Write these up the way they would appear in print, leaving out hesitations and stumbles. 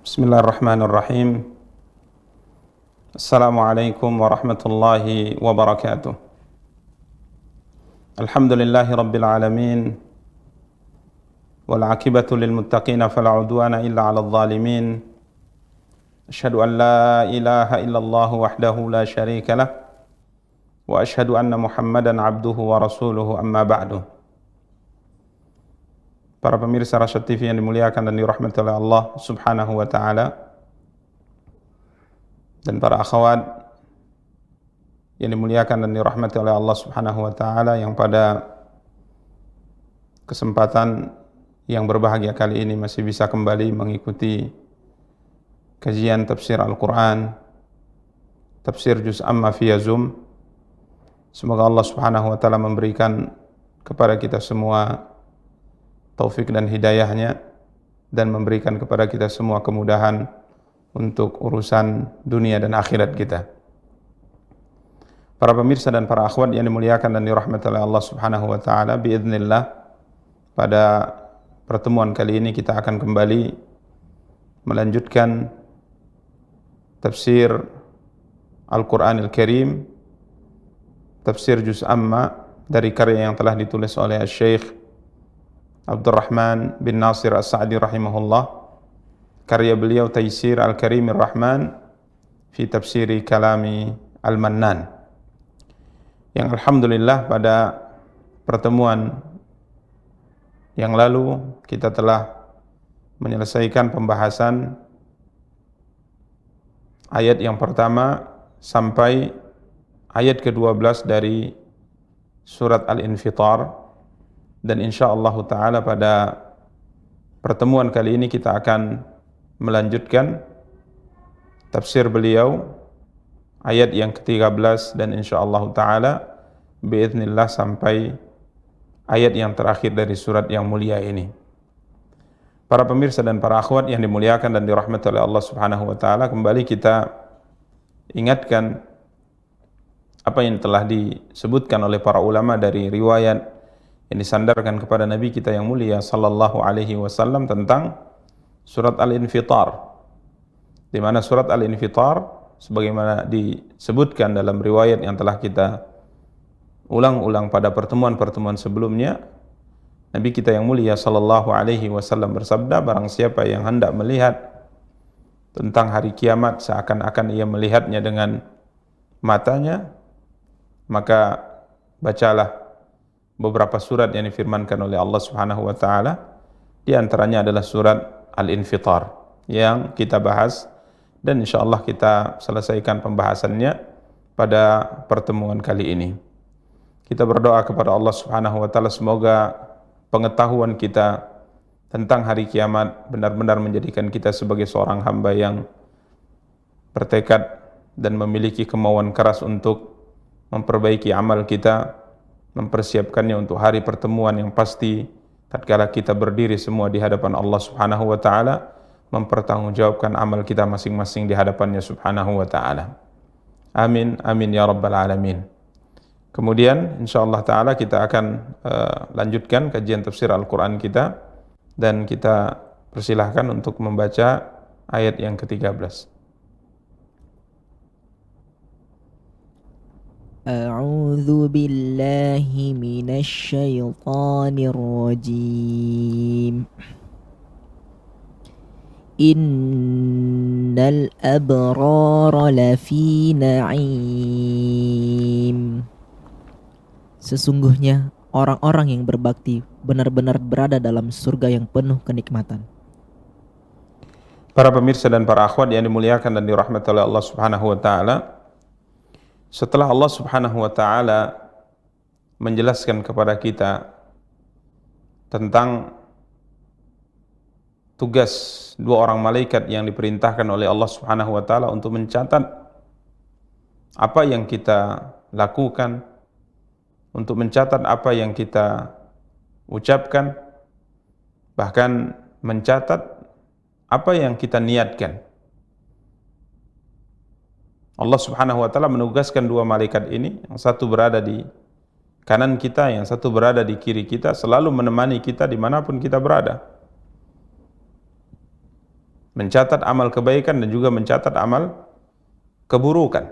Bismillahirrahmanirrahim. Assalamualaikum warahmatullahi wabarakatuh. Alhamdulillahi rabbil alamin. Wal aqibatu lil muttaqina fala udwana illa 'alal zalimin. Asyhadu an la ilaha illallah wahdahu la syarika lah. Wa asyhadu anna Muhammadan 'abduhu wa rasuluhu amma ba'du. Para pemirsa Rasyad TV yang dimuliakan dan dirahmati oleh Allah Subhanahu wa taala, dan para akhwat yang dimuliakan dan dirahmati oleh Allah Subhanahu wa taala, yang pada kesempatan yang berbahagia kali ini masih bisa kembali mengikuti kajian tafsir Al-Qur'an, tafsir juz amma via Zoom. Semoga Allah Subhanahu wa taala memberikan kepada kita semua taufik dan hidayahnya, dan memberikan kepada kita semua kemudahan untuk urusan dunia dan akhirat kita. Para pemirsa dan para akhwat yang dimuliakan dan dirahmati oleh Allah Subhanahu wa taala, biidznillah pada pertemuan kali ini kita akan kembali melanjutkan tafsir Al-Qur'anil Karim, tafsir juz amma dari karya yang telah ditulis oleh Syekh Abdurrahman bin Nasir As-Sa'di rahimahullah. Karya beliau Taysir Al-Karimir Rahman fi tafsiri kalami Al-Mannan, yang alhamdulillah pada pertemuan yang lalu kita telah menyelesaikan pembahasan ayat yang pertama sampai ayat ke-12 dari surat Al-Infitar. Dan insyaallah ta'ala pada pertemuan kali ini kita akan melanjutkan tafsir beliau ayat yang ke-13, dan insyaallah ta'ala biiznillah sampai ayat yang terakhir dari surat yang mulia ini. Para pemirsa dan para akhwat yang dimuliakan dan dirahmati oleh Allah Subhanahu wa taala, kembali kita ingatkan apa yang telah disebutkan oleh para ulama dari riwayat yang disandarkan kepada Nabi kita yang mulia sallallahu alaihi wasallam tentang surat Al-Infitar, di mana surat Al-Infitar sebagaimana disebutkan dalam riwayat yang telah kita ulang-ulang pada pertemuan-pertemuan sebelumnya, Nabi kita yang mulia sallallahu alaihi wasallam bersabda, barang siapa yang hendak melihat tentang hari kiamat seakan-akan ia melihatnya dengan matanya, maka bacalah beberapa surat yang difirmankan oleh Allah Subhanahu wa taala. Di antaranya adalah surat Al-Infitar yang kita bahas, dan insyaallah kita selesaikan pembahasannya pada pertemuan kali ini. Kita berdoa kepada Allah Subhanahu wa taala semoga pengetahuan kita tentang hari kiamat benar-benar menjadikan kita sebagai seorang hamba yang bertekad dan memiliki kemauan keras untuk memperbaiki amal kita, mempersiapkannya untuk hari pertemuan yang pasti tatkala kita berdiri semua di hadapan Allah Subhanahu wa taala, mempertanggungjawabkan amal kita masing-masing di hadapannya Subhanahu wa taala. Amin amin ya rabbal alamin. Kemudian insyaallah taala kita akan lanjutkan kajian tafsir Al-Qur'an kita, dan kita persilahkan untuk membaca ayat yang ke-13. أعوذ بالله من الشيطان الرجيم إن الأبرار لفي نعيم. Sesungguhnya orang-orang yang berbakti benar-benar berada dalam surga yang penuh kenikmatan. Para pemirsa dan para akhwat yang dimuliakan dan dirahmati oleh Allah Subhanahu wa taala, setelah Allah Subhanahu wa taala menjelaskan kepada kita tentang tugas dua orang malaikat yang diperintahkan oleh Allah Subhanahu wa taala untuk mencatat apa yang kita lakukan, untuk mencatat apa yang kita ucapkan, bahkan mencatat apa yang kita niatkan. Allah Subhanahu wa taala menugaskan dua malaikat ini, yang satu berada di kanan kita, yang satu berada di kiri kita, selalu menemani kita dimanapun kita berada. mencatat amal kebaikan dan juga mencatat amal keburukan.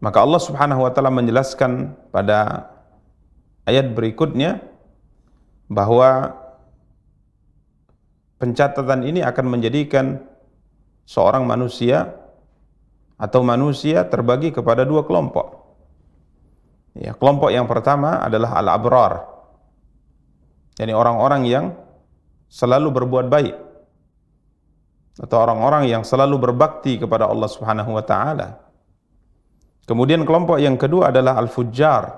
Maka Allah Subhanahu wa taala menjelaskan pada ayat berikutnya bahwa pencatatan ini akan menjadikan seorang manusia atau manusia terbagi kepada dua kelompok. Ya, kelompok yang pertama adalah al-abrar, yakni orang-orang yang selalu berbuat baik atau orang-orang yang selalu berbakti kepada Allah Subhanahu wa taala. Kemudian kelompok yang kedua adalah al-fujjar.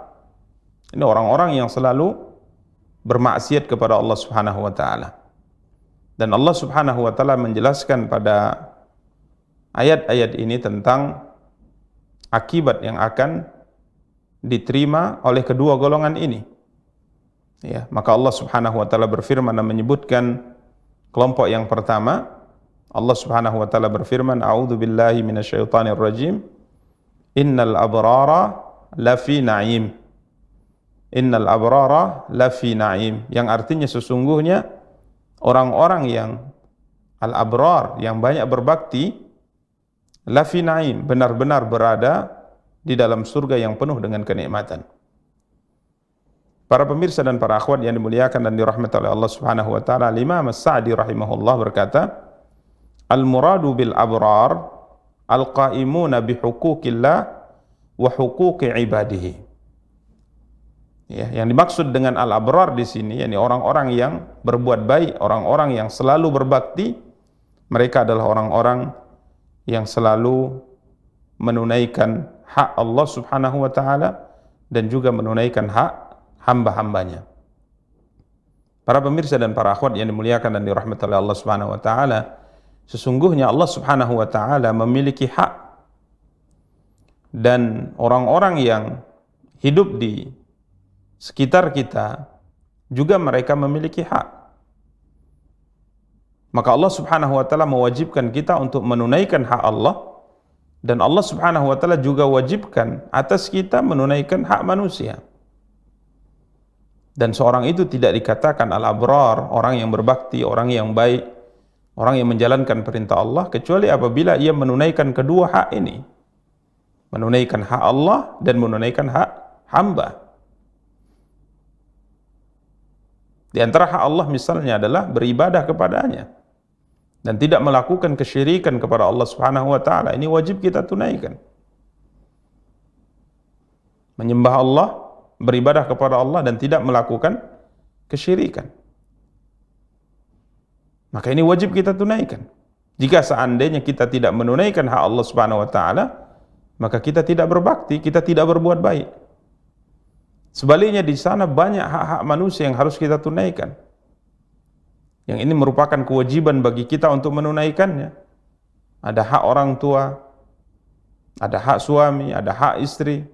Ini orang-orang yang selalu bermaksiat kepada Allah Subhanahu wa taala. Dan Allah Subhanahu wa taala menjelaskan pada ayat-ayat ini tentang akibat yang akan diterima oleh kedua golongan ini. Ya, maka Allah Subhanahu wa taala berfirman dan menyebutkan kelompok yang pertama. Allah Subhanahu wa taala berfirman, "A'udzu billahi minasyaitonir rajim. Innal abrara lafi na'im." Innal abrara lafi na'im, yang artinya sesungguhnya orang-orang yang al-abrar, yang banyak berbakti, lafi na'im, benar-benar berada di dalam surga yang penuh dengan kenikmatan. Para pemirsa dan para akhwat yang dimuliakan dan dirahmati oleh Allah Subhanahu wa taala, Imam As-Sa'di rahimahullah berkata, "Al-muradu bil abrar al-qa'imuna bi huquqillah wa huquqi ibadihi." Ya, yang dimaksud dengan al-abrar di sini yakni orang-orang yang berbuat baik, orang-orang yang selalu berbakti, mereka adalah orang-orang yang selalu menunaikan hak Allah Subhanahu wa taala dan juga menunaikan hak hamba-hambanya. Para pemirsa dan para akhwat yang dimuliakan dan dirahmati oleh Allah Subhanahu wa taala, sesungguhnya Allah Subhanahu wa taala memiliki hak, dan orang-orang yang hidup di sekitar kita juga mereka memiliki hak. Maka Allah Subhanahu wa taala mewajibkan kita untuk menunaikan hak Allah, dan Allah Subhanahu wa taala juga wajibkan atas kita menunaikan hak manusia. Dan seorang itu tidak dikatakan al-abrar, orang yang berbakti, orang yang baik, orang yang menjalankan perintah Allah, kecuali apabila ia menunaikan kedua hak ini. Menunaikan hak Allah dan menunaikan hak hamba. Di antara hak Allah misalnya adalah beribadah kepadanya dan tidak melakukan kesyirikan kepada Allah Subhanahu wa taala. Ini wajib kita tunaikan. Menyembah Allah, beribadah kepada Allah dan tidak melakukan kesyirikan. Maka ini wajib kita tunaikan. Jika seandainya kita tidak menunaikan hak Allah Subhanahu wa taala, maka kita tidak berbakti, kita tidak berbuat baik. Sebaliknya di sana banyak hak-hak manusia yang harus kita tunaikan. Yang ini merupakan kewajiban bagi kita untuk menunaikannya. Ada hak orang tua, ada hak suami, ada hak istri,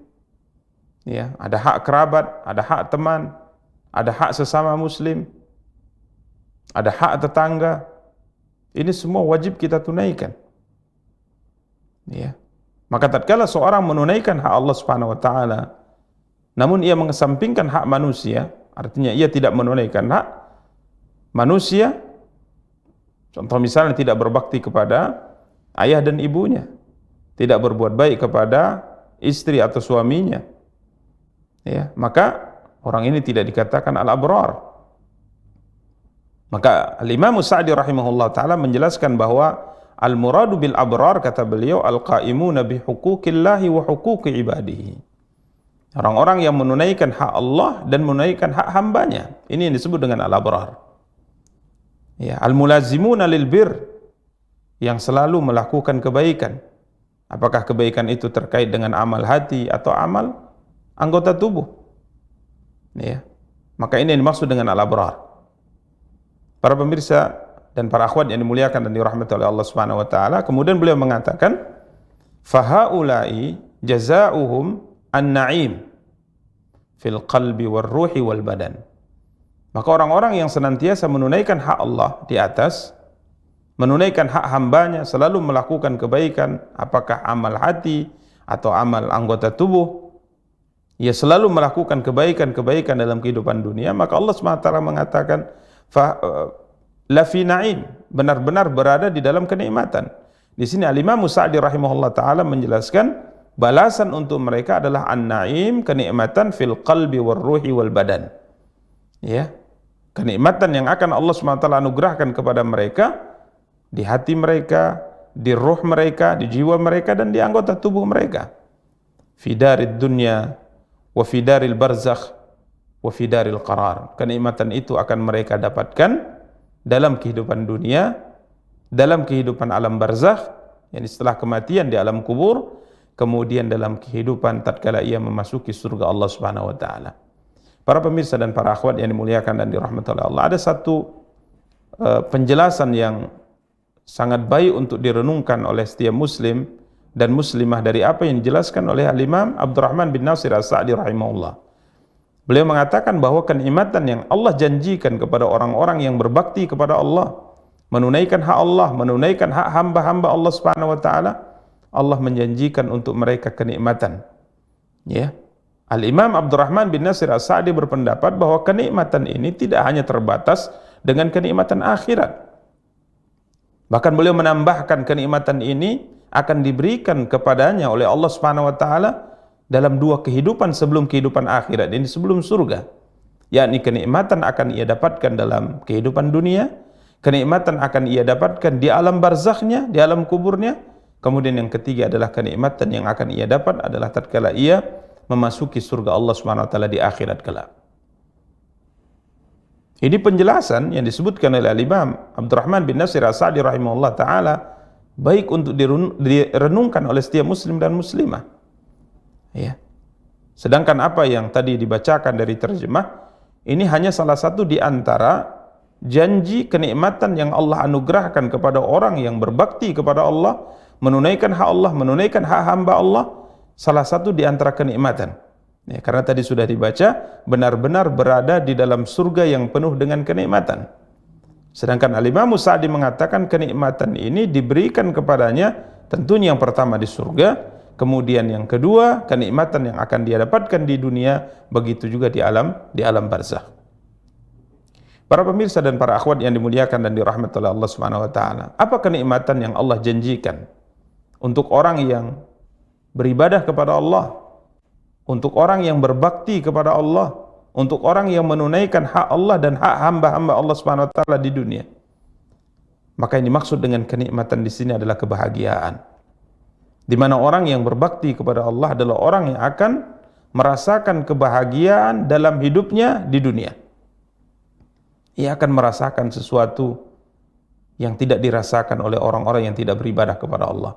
ya, ada hak kerabat, ada hak teman, ada hak sesama muslim, ada hak tetangga. Ini semua wajib kita tunaikan. Ya. Maka tatkala seorang menunaikan hak Allah Subhanahu wa taala, namun ia mengesampingkan hak manusia, artinya ia tidak menunaikan hak manusia. Contoh misalnya tidak berbakti kepada ayah dan ibunya, tidak berbuat baik kepada istri atau suaminya, ya, maka orang ini tidak dikatakan al-abrar. Maka Al-Imam Sa'di rahimahullah ta'ala menjelaskan bahwa al-muradu bil abrar, kata beliau, al-qa'imuna bi huquqillahi wa huquqi ibadihi. Orang-orang yang menunaikan hak Allah dan menunaikan hak hambanya. Ini yang disebut dengan al-abrar. Ya, al-mulazimuna lil bir, yang selalu melakukan kebaikan. Apakah kebaikan itu terkait dengan amal hati atau amal anggota tubuh? Ya. Maka ini yang dimaksud dengan al-abrar. Para pemirsa dan para akhwat yang dimuliakan dan dirahmati oleh Allah Subhanahu wa taala, kemudian beliau mengatakan, fahaulai jazaohum an-na'im fil qalbi war ruhi wal badan. Maka orang-orang yang senantiasa menunaikan hak Allah di atas, menunaikan hak hambanya, selalu melakukan kebaikan, apakah amal hati atau amal anggota tubuh, ia selalu melakukan kebaikan-kebaikan dalam kehidupan dunia, maka Allah SWT mengatakan la fi na'im, benar-benar berada di dalam kenikmatan. Di sini Al-Imam Sa'di rahimahullah taala menjelaskan balasan untuk mereka adalah an-na'im, kenikmatan fil qalbi war ruhi wal badan. Ya. Kenikmatan yang akan Allah SWT anugerahkan kepada mereka di hati mereka, di ruh mereka, di jiwa mereka, dan di anggota tubuh mereka. Fi darid dunya wa fi daril barzakh wa fi daril qarar. Kenikmatan itu akan mereka dapatkan dalam kehidupan dunia, dalam kehidupan alam barzakh, yang setelah kematian di alam kubur, kemudian dalam kehidupan tatkala ia memasuki surga Allah Subhanahu wa taala. Para pemirsa dan para akhwat yang dimuliakan dan dirahmati oleh Allah, ada satu penjelasan yang sangat baik untuk direnungkan oleh setiap muslim dan muslimah dari apa yang dijelaskan oleh Al-Imam Abdurrahman bin Nasir As-Sa'di rahimahullah. Beliau mengatakan bahwa kenikmatan yang Allah janjikan kepada orang-orang yang berbakti kepada Allah, menunaikan hak Allah, menunaikan hak hamba-hamba Allah Subhanahu wa taala, Allah menjanjikan untuk mereka kenikmatan. Ya. Al-Imam Abdurrahman bin Nasir As-Sa'di berpendapat bahwa kenikmatan ini tidak hanya terbatas dengan kenikmatan akhirat. Bahkan beliau menambahkan kenikmatan ini akan diberikan kepadanya oleh Allah Subhanahu wa taala dalam dua kehidupan sebelum kehidupan akhirat ini, sebelum surga. Yakni kenikmatan akan ia dapatkan dalam kehidupan dunia, kenikmatan akan ia dapatkan di alam barzakhnya, di alam kuburnya. Kemudian yang ketiga adalah kenikmatan yang akan ia dapat adalah tatkala ia memasuki surga Allah Subhanahu wa taala di akhirat kelak. Ini penjelasan yang disebutkan oleh Al-Imam Abdurrahman bin Nasir As-Sa'di rahimahullah taala baik untuk direnungkan oleh setiap muslim dan muslimah. Ya. Sedangkan apa yang tadi dibacakan dari terjemah ini hanya salah satu di antara janji kenikmatan yang Allah anugerahkan kepada orang yang berbakti kepada Allah, menunaikan hak Allah, menunaikan hak hamba Allah. Salah satu di antara kenikmatan. Ya, karena tadi sudah dibaca, benar-benar berada di dalam surga yang penuh dengan kenikmatan. Sedangkan Al-Imam Sa'di mengatakan kenikmatan ini diberikan kepadanya tentunya yang pertama di surga, kemudian yang kedua kenikmatan yang akan dia dapatkan di dunia, begitu juga di alam barzakh. Para pemirsa dan para akhwat yang dimuliakan dan dirahmati oleh Allah Subhanahu wa taala, apa kenikmatan yang Allah janjikan untuk orang yang beribadah kepada Allah, untuk orang yang berbakti kepada Allah, untuk orang yang menunaikan hak Allah dan hak hamba-hamba Allah Subhanahu wa taala di dunia? Maka yang dimaksud dengan kenikmatan di sini adalah kebahagiaan. Di mana orang yang berbakti kepada Allah adalah orang yang akan merasakan kebahagiaan dalam hidupnya di dunia. Ia akan merasakan sesuatu yang tidak dirasakan oleh orang-orang yang tidak beribadah kepada Allah.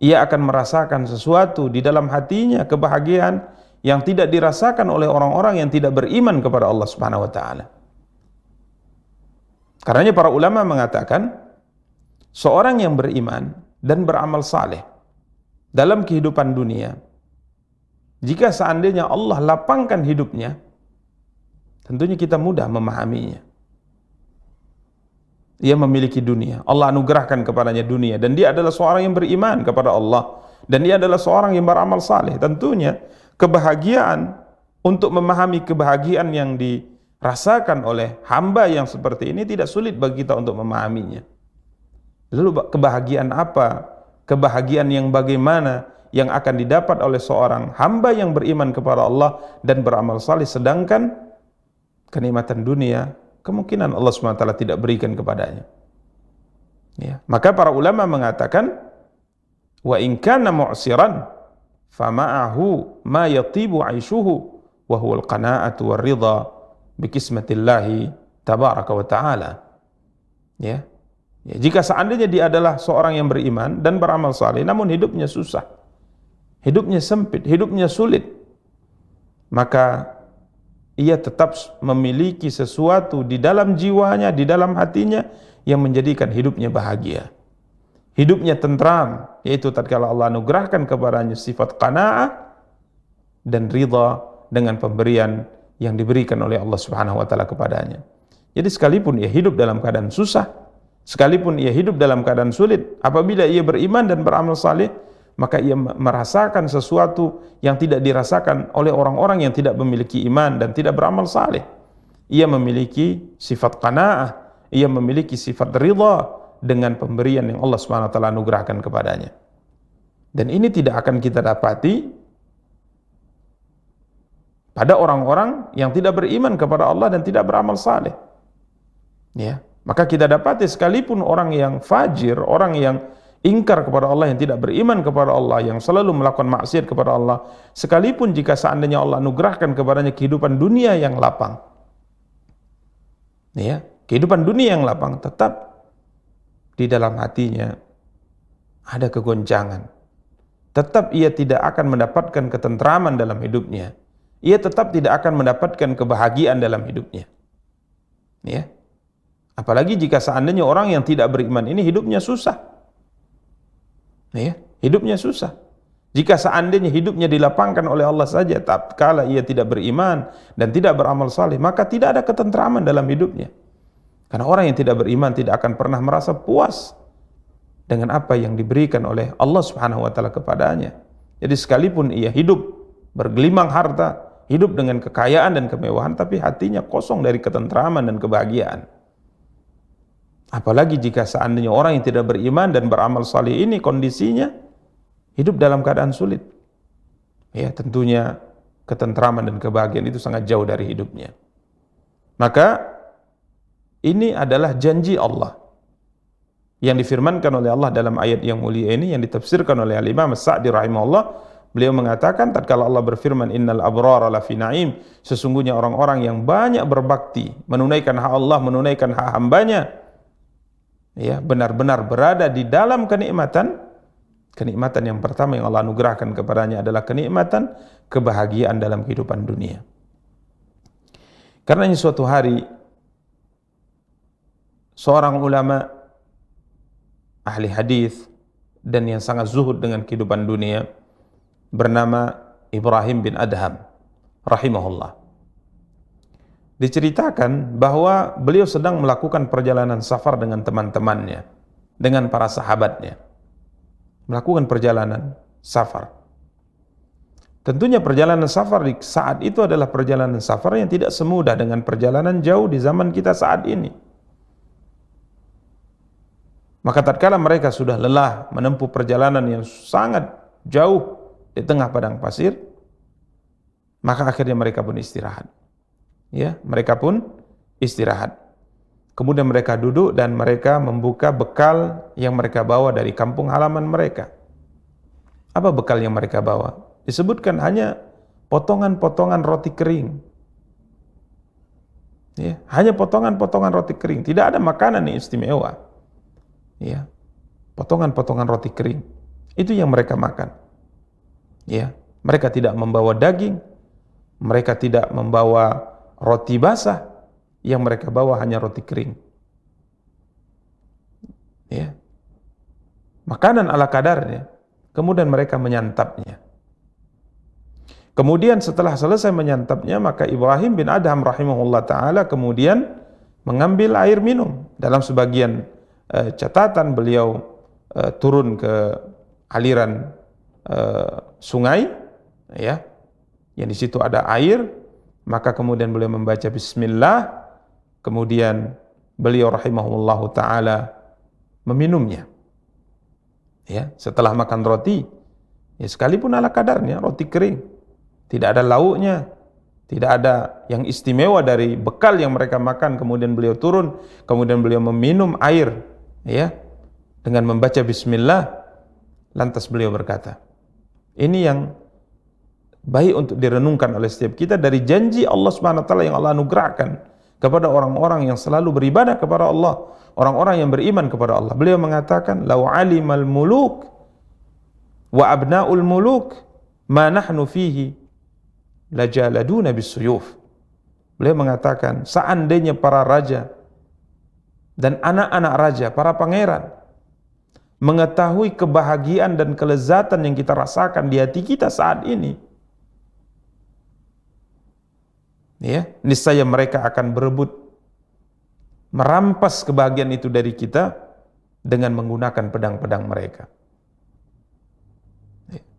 Ia akan merasakan sesuatu di dalam hatinya, kebahagiaan yang tidak dirasakan oleh orang-orang yang tidak beriman kepada Allah Subhanahu wa taala. Karenanya para ulama mengatakan seorang yang beriman dan beramal saleh dalam kehidupan dunia, jika seandainya Allah lapangkan hidupnya, tentunya kita mudah memahaminya. Ia memiliki dunia, Allah anugerahkan kepadanya dunia, dan dia adalah seorang yang beriman kepada Allah, dan dia adalah seorang yang beramal saleh. Tentunya kebahagiaan, untuk memahami kebahagiaan yang dirasakan oleh hamba yang seperti ini tidak sulit bagi kita untuk memahaminya. Lalu kebahagiaan apa? Kebahagiaan yang bagaimana yang akan didapat oleh seorang hamba yang beriman kepada Allah dan beramal saleh, sedangkan kenikmatan dunia kemungkinan Allah SWT tidak berikan kepadanya. Ya. Maka para ulama mengatakan, wa in kana mu'siran fama'ahu ma yatibu 'aishuhu wa huwa al-qana'atu war-ridha bi qismatillahi tabaraka wa ta'ala. Ya. Ya, jika seandainya dia adalah seorang yang beriman dan beramal saleh namun hidupnya susah, hidupnya sempit, hidupnya sulit, maka ia tetap memiliki sesuatu di dalam jiwanya, di dalam hatinya yang menjadikan hidupnya bahagia, hidupnya tentram, yaitu tatkala Allah anugerahkan kepadanya sifat qanaah dan ridha dengan pemberian yang diberikan oleh Allah Subhanahu wa taala kepadanya. Jadi sekalipun ia hidup dalam keadaan susah, sekalipun ia hidup dalam keadaan sulit, apabila ia beriman dan beramal saleh, maka ia merasakan sesuatu yang tidak dirasakan oleh orang-orang yang tidak memiliki iman dan tidak beramal saleh. Ia memiliki sifat qanaah, ia memiliki sifat ridha dengan pemberian yang Allah SWT anugerahkan kepadanya. Dan ini tidak akan kita dapati pada orang-orang yang tidak beriman kepada Allah dan tidak beramal saleh. Ya, maka kita dapati sekalipun orang yang fajir, orang yang ingkar kepada Allah, yang tidak beriman kepada Allah, yang selalu melakukan maksiat kepada Allah, sekalipun jika seandainya Allah anugerahkan kepadanya kehidupan dunia yang lapang, ya, kehidupan dunia yang lapang, tetap di dalam hatinya ada kegoncangan. Tetap ia tidak akan mendapatkan ketentraman dalam hidupnya. Ia tetap tidak akan mendapatkan kebahagiaan dalam hidupnya. Ya. Apalagi jika seandainya orang yang tidak beriman ini hidupnya susah. Ya, hidupnya susah. Jika seandainya hidupnya dilapangkan oleh Allah saja, tatkala ia tidak beriman dan tidak beramal saleh, maka tidak ada ketentraman dalam hidupnya. Karena orang yang tidak beriman tidak akan pernah merasa puas dengan apa yang diberikan oleh Allah Subhanahu wa taala kepadanya. Jadi sekalipun ia hidup bergelimang harta, hidup dengan kekayaan dan kemewahan, tapi hatinya kosong dari ketentraman dan kebahagiaan. Apalagi jika seandainya orang yang tidak beriman dan beramal saleh ini kondisinya hidup dalam keadaan sulit. Ya, tentunya ketentraman dan kebahagiaan itu sangat jauh dari hidupnya. Maka ini adalah janji Allah yang difirmankan oleh Allah dalam ayat yang mulia ini, yang ditafsirkan oleh Al-Imam As-Sa'di rahimahullah. Beliau mengatakan tatkala Allah berfirman innal abrara lafi na'im, sesungguhnya orang-orang yang banyak berbakti, menunaikan hak Allah, menunaikan hak hambanya, ya, benar-benar berada di dalam kenikmatan. Kenikmatan yang pertama yang Allah anugerahkan kepadanya adalah kenikmatan kebahagiaan dalam kehidupan dunia. Karena suatu hari seorang ulama ahli hadis dan yang sangat zuhud dengan kehidupan dunia bernama Ibrahim bin Adham rahimahullah. Diceritakan bahwa beliau sedang melakukan perjalanan safar dengan teman-temannya, dengan para sahabatnya. Melakukan perjalanan safar. Tentunya perjalanan safar di saat itu adalah perjalanan safar yang tidak semudah dengan perjalanan jauh di zaman kita saat ini. Maka tatkala mereka sudah lelah menempuh perjalanan yang sangat jauh di tengah padang pasir, maka akhirnya mereka pun istirahat. Ya, mereka pun istirahat. Kemudian mereka duduk dan mereka membuka bekal yang mereka bawa dari kampung halaman mereka. Apa bekal yang mereka bawa? Disebutkan hanya potongan-potongan roti kering. Ya, hanya potongan-potongan roti kering, tidak ada makanan yang istimewa. Ya, potongan-potongan roti kering itu yang mereka makan. Ya, mereka tidak membawa daging, mereka tidak membawa roti basah, yang mereka bawa hanya roti kering. Ya, makanan ala kadarnya. Kemudian mereka menyantapnya. Kemudian setelah selesai menyantapnya, maka Ibrahim bin Adham rahimahullah ta'ala kemudian mengambil air minum. Dalam sebagian catatan beliau turun ke aliran sungai, ya, yang di situ ada air, maka kemudian beliau membaca Bismillah, kemudian beliau rahimahullahu taala meminumnya. Ya, setelah makan roti, ya sekalipun ala kadarnya roti kering, tidak ada lauknya, tidak ada yang istimewa dari bekal yang mereka makan, kemudian beliau turun, kemudian beliau meminum air, ya, dengan membaca Bismillah. Lantas beliau berkata, ini yang baik untuk direnungkan oleh setiap kita dari janji Allah Subhanahu wa taala yang Allah anugerahkan kepada orang-orang yang selalu beribadah kepada Allah, orang-orang yang beriman kepada Allah. Beliau mengatakan, "Lau alimal muluk wa abnaul muluk ma nahnu fihi lajaladuna bisuyuf." Beliau mengatakan, seandainya para raja dan anak-anak raja, para pangeran mengetahui kebahagiaan dan kelezatan yang kita rasakan di hati kita saat ini, ya, niscaya mereka akan berebut merampas kebahagiaan itu dari kita dengan menggunakan pedang-pedang mereka.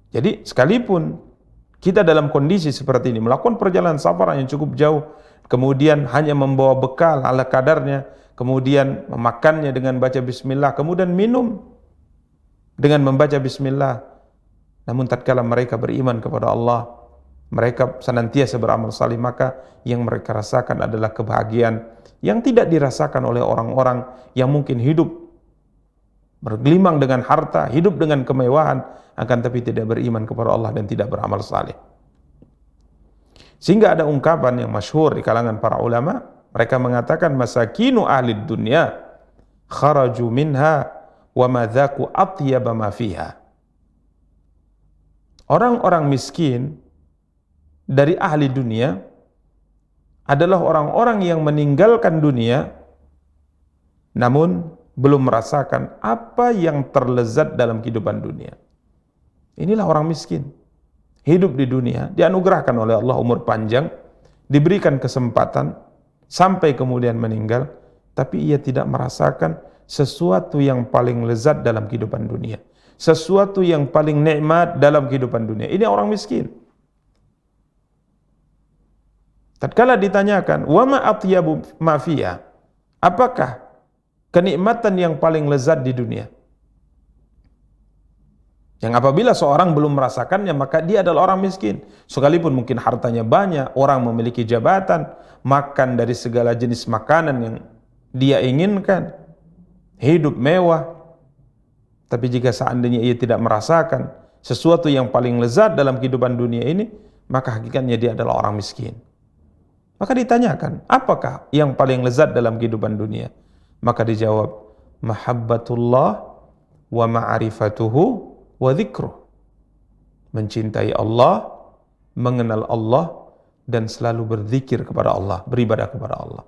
Jadi sekalipun kita dalam kondisi seperti ini, melakukan perjalanan safar yang cukup jauh, kemudian hanya membawa bekal ala kadarnya, kemudian memakannya dengan baca bismillah, kemudian minum dengan membaca bismillah. Namun tatkala mereka beriman kepada Allah, mereka senantiasa beramal salih, maka yang mereka rasakan adalah kebahagiaan yang tidak dirasakan oleh orang-orang yang mungkin hidup bergelimang dengan harta, hidup dengan kemewahan, akan tapi tidak beriman kepada Allah dan tidak beramal salih. Sehingga ada ungkapan yang masyhur di kalangan para ulama, mereka mengatakan masakinu ahli dunya kharaju minha wa madzaku atyaba ma fiha. Orang-orang miskin dari ahli dunia adalah orang-orang yang meninggalkan dunia namun belum merasakan apa yang terlezat dalam kehidupan dunia. Inilah orang miskin. Hidup di dunia, dianugerahkan oleh Allah umur panjang, diberikan kesempatan sampai kemudian meninggal, tapi ia tidak merasakan sesuatu yang paling lezat dalam kehidupan dunia, sesuatu yang paling nikmat dalam kehidupan dunia. Ini orang miskin. Tatkala ditanyakan, wa ma atyabu ma fiha, apakah kenikmatan yang paling lezat di dunia? Yang apabila seorang belum merasakannya, maka dia adalah orang miskin. Sekalipun mungkin hartanya banyak, orang memiliki jabatan, makan dari segala jenis makanan yang dia inginkan, hidup mewah, tapi jika seandainya ia tidak merasakan sesuatu yang paling lezat dalam kehidupan dunia ini, maka hakikatnya dia adalah orang miskin. Maka ditanyakan, apakah yang paling lezat dalam kehidupan dunia? Maka dijawab, mahabbatullah wa ma'rifatuhu wa dzikruh. Mencintai Allah, mengenal Allah, dan selalu berzikir kepada Allah, beribadah kepada Allah.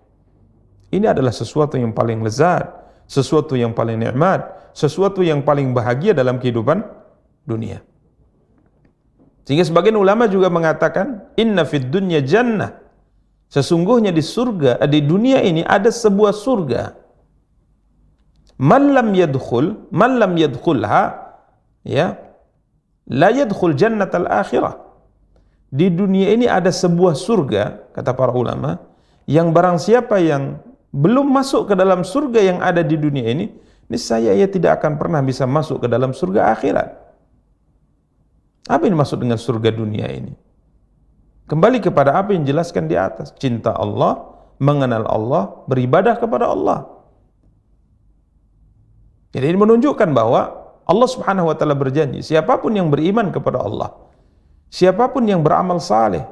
Ini adalah sesuatu yang paling lezat, sesuatu yang paling nikmat, sesuatu yang paling bahagia dalam kehidupan dunia. Sehingga sebagian ulama juga mengatakan, inna fid dunya jannah. Sesungguhnya di surga, di dunia ini ada sebuah surga. Man lam yadkhulha, ya, la yadkhul jannatal akhirah. Di dunia ini ada sebuah surga, kata para ulama, yang barang siapa yang belum masuk ke dalam surga yang ada di dunia ini, niscaya ia tidak akan pernah bisa masuk ke dalam surga akhirat. Apa yang dimaksud dengan surga dunia ini? Kembali kepada apa yang dijelaskan di atas, cinta Allah, mengenal Allah, beribadah kepada Allah. Jadi ini menunjukkan bahwa Allah Subhanahu wa taala berjanji, siapapun yang beriman kepada Allah, siapapun yang beramal saleh,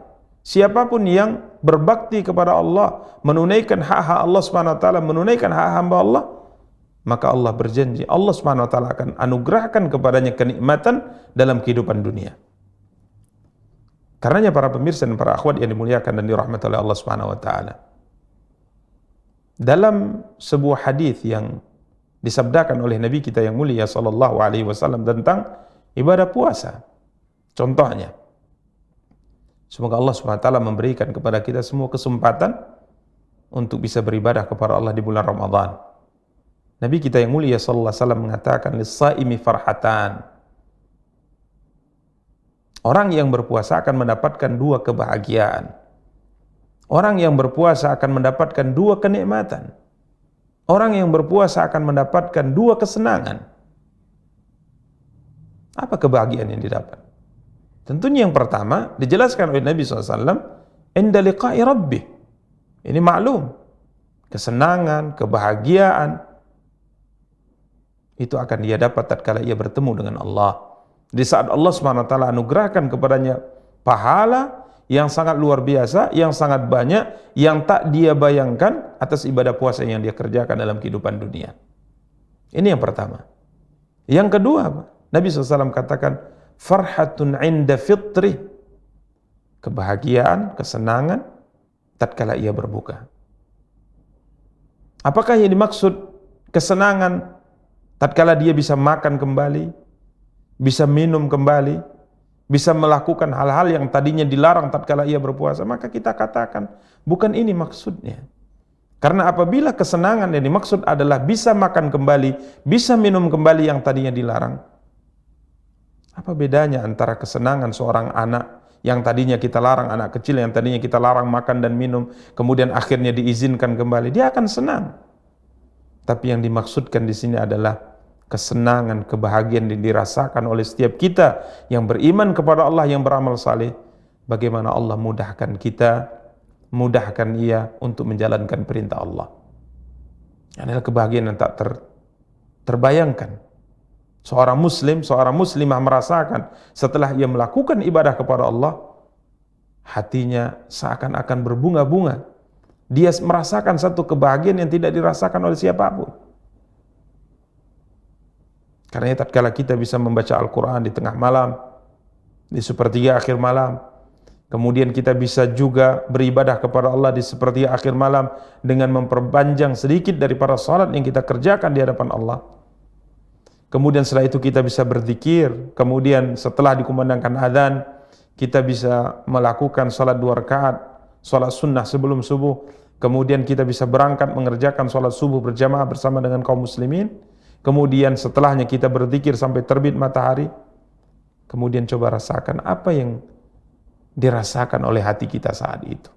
siapapun yang berbakti kepada Allah, menunaikan hak-hak Allah Subhanahu wa taala, menunaikan hak hamba Allah, maka Allah berjanji, Allah Subhanahu wa taala akan anugerahkan kepadanya kenikmatan dalam kehidupan dunia. Karenanya para pemirsa dan para akhwat yang dimuliakan dan dirahmati oleh Allah Subhanahu wa taala, dalam sebuah hadis yang disabdakan oleh Nabi kita yang mulia sallallahu alaihi wasallam tentang ibadah puasa, contohnya, semoga Allah Subhanahu wa taala memberikan kepada kita semua kesempatan untuk bisa beribadah kepada Allah di bulan Ramadan. Nabi kita yang mulia sallallahu alaihi wasallam mengatakan, lis-shaimi farhatan. Orang yang berpuasa akan mendapatkan dua kebahagiaan. Orang yang berpuasa akan mendapatkan dua kenikmatan. Orang yang berpuasa akan mendapatkan dua kesenangan. Apa kebahagiaan yang didapat? Tentunya yang pertama dijelaskan oleh Nabi SAW, inda liqa'i rabbih. Ini maklum, kesenangan, kebahagiaan itu akan dia dapat tatkala ia bertemu dengan Allah. Di saat Allah SWT anugerahkan kepadanya pahala yang sangat luar biasa, yang sangat banyak, yang tak dia bayangkan atas ibadah puasa yang dia kerjakan dalam kehidupan dunia. Ini yang pertama. Yang kedua, Nabi SAW katakan, farhatun inda fitri, kebahagiaan, kesenangan tatkala ia berbuka. Apakah yang dimaksud kesenangan tatkala dia bisa makan kembali, bisa minum kembali, bisa melakukan hal-hal yang tadinya dilarang tatkala ia berpuasa? Maka kita katakan, bukan ini maksudnya. Karena apabila kesenangan yang dimaksud adalah bisa makan kembali, bisa minum kembali yang tadinya dilarang, apa bedanya antara kesenangan seorang anak yang tadinya kita larang, anak kecil yang tadinya kita larang makan dan minum, kemudian akhirnya diizinkan kembali, dia akan senang. Tapi yang dimaksudkan di sini adalah kesenangan, kebahagiaan yang dirasakan oleh setiap kita yang beriman kepada Allah, yang beramal saleh. Bagaimana Allah mudahkan kita, mudahkan ia untuk menjalankan perintah Allah. Adalah kebahagiaan yang tak terbayangkan. Seorang muslim, seorang muslimah merasakan setelah ia melakukan ibadah kepada Allah, hatinya seakan-akan berbunga-bunga. Dia merasakan satu kebahagiaan yang tidak dirasakan oleh siapapun. Karena tatkala kita bisa membaca Al-Quran di tengah malam, di sepertiga akhir malam, kemudian kita bisa juga beribadah kepada Allah di sepertiga akhir malam dengan memperpanjang sedikit daripada salat yang kita kerjakan di hadapan Allah. Kemudian setelah itu kita bisa berzikir, kemudian setelah dikumandangkan azan, kita bisa melakukan salat 2 rakaat, salat sunnah sebelum subuh, kemudian kita bisa berangkat mengerjakan salat subuh berjamaah bersama dengan kaum muslimin, kemudian setelahnya kita berzikir sampai terbit matahari. Kemudian coba rasakan apa yang dirasakan oleh hati kita saat itu.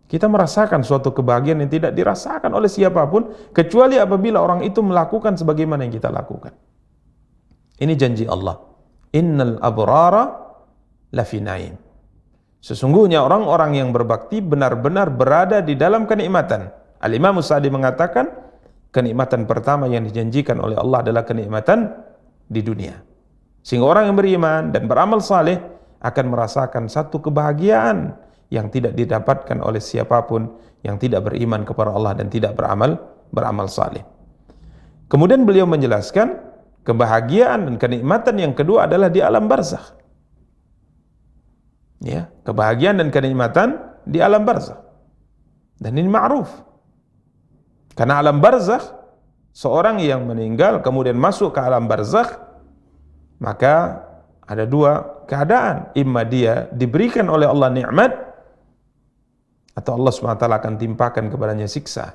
Kita merasakan suatu kebahagiaan yang tidak dirasakan oleh siapapun kecuali apabila orang itu melakukan sebagaimana yang kita lakukan. Ini janji Allah. Innal abrara lafi naim. Sesungguhnya orang-orang yang berbakti benar-benar berada di dalam kenikmatan. Al-Imam Sa'di mengatakan, kenikmatan pertama yang dijanjikan oleh Allah adalah kenikmatan di dunia. Sehingga orang yang beriman dan beramal saleh akan merasakan satu kebahagiaan yang tidak didapatkan oleh siapapun yang tidak beriman kepada Allah dan tidak beramal saleh. Kemudian beliau menjelaskan kebahagiaan dan kenikmatan yang kedua adalah di alam barzakh. Ya, kebahagiaan dan kenikmatan di alam barzakh. Dan ini ma'ruf. Karena alam barzakh, seorang yang meninggal kemudian masuk ke alam barzakh, maka ada 2 keadaan. Imma dia diberikan oleh Allah nikmat, atau Allah SWT akan timpakan kepadanya siksa.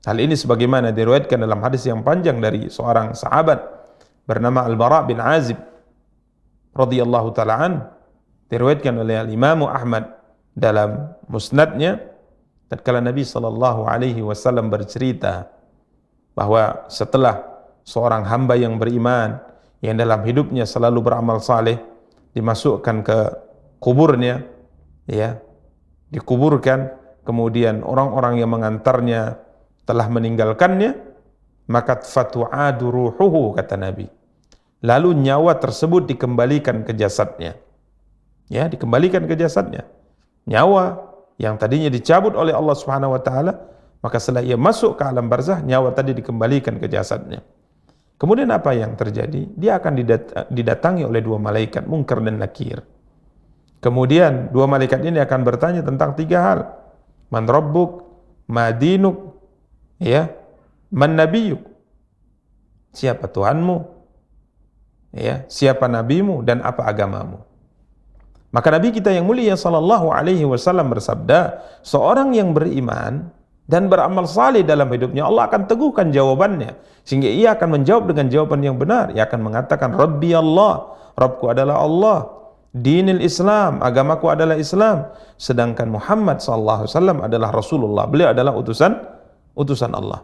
Hal ini sebagaimana diriwayatkan dalam hadis yang panjang dari seorang sahabat bernama Al-Bara bin Azib radhiyallahu ta'ala an, diriwayatkan oleh Al-Imam Ahmad dalam musnadnya, tatkala Nabi SAW bercerita bahwa setelah seorang hamba yang beriman yang dalam hidupnya selalu beramal saleh dimasukkan ke kuburnya, ya, dikuburkan, kemudian orang-orang yang mengantarnya telah meninggalkannya, maka fatu'adu ruhuhu, kata Nabi, lalu nyawa tersebut dikembalikan ke jasadnya. Ya, dikembalikan ke jasadnya. Nyawa yang tadinya dicabut oleh Allah Subhanahu wa taala, maka setelah ia masuk ke alam barzakh, nyawa tadi dikembalikan ke jasadnya. Kemudian apa yang terjadi? Dia akan didatangi oleh 2 malaikat, Munkar dan Nakir. Kemudian 2 malaikat ini akan bertanya tentang 3 hal. Man rabbuk, ma dinuk, ya, man nabiyuk. Siapa Tuhanmu? Ya, siapa nabimu dan apa agamamu? Maka Nabi kita yang mulia sallallahu alaihi wasallam bersabda, seorang yang beriman dan beramal saleh dalam hidupnya, Allah akan teguhkan jawabannya sehingga ia akan menjawab dengan jawaban yang benar. Ia akan mengatakan, Rabbi Allah, Rabbku adalah Allah, dinil Islam, agamaku adalah Islam, sedangkan Muhammad sallallahu alaihi wasallam adalah Rasulullah, beliau adalah utusan Allah.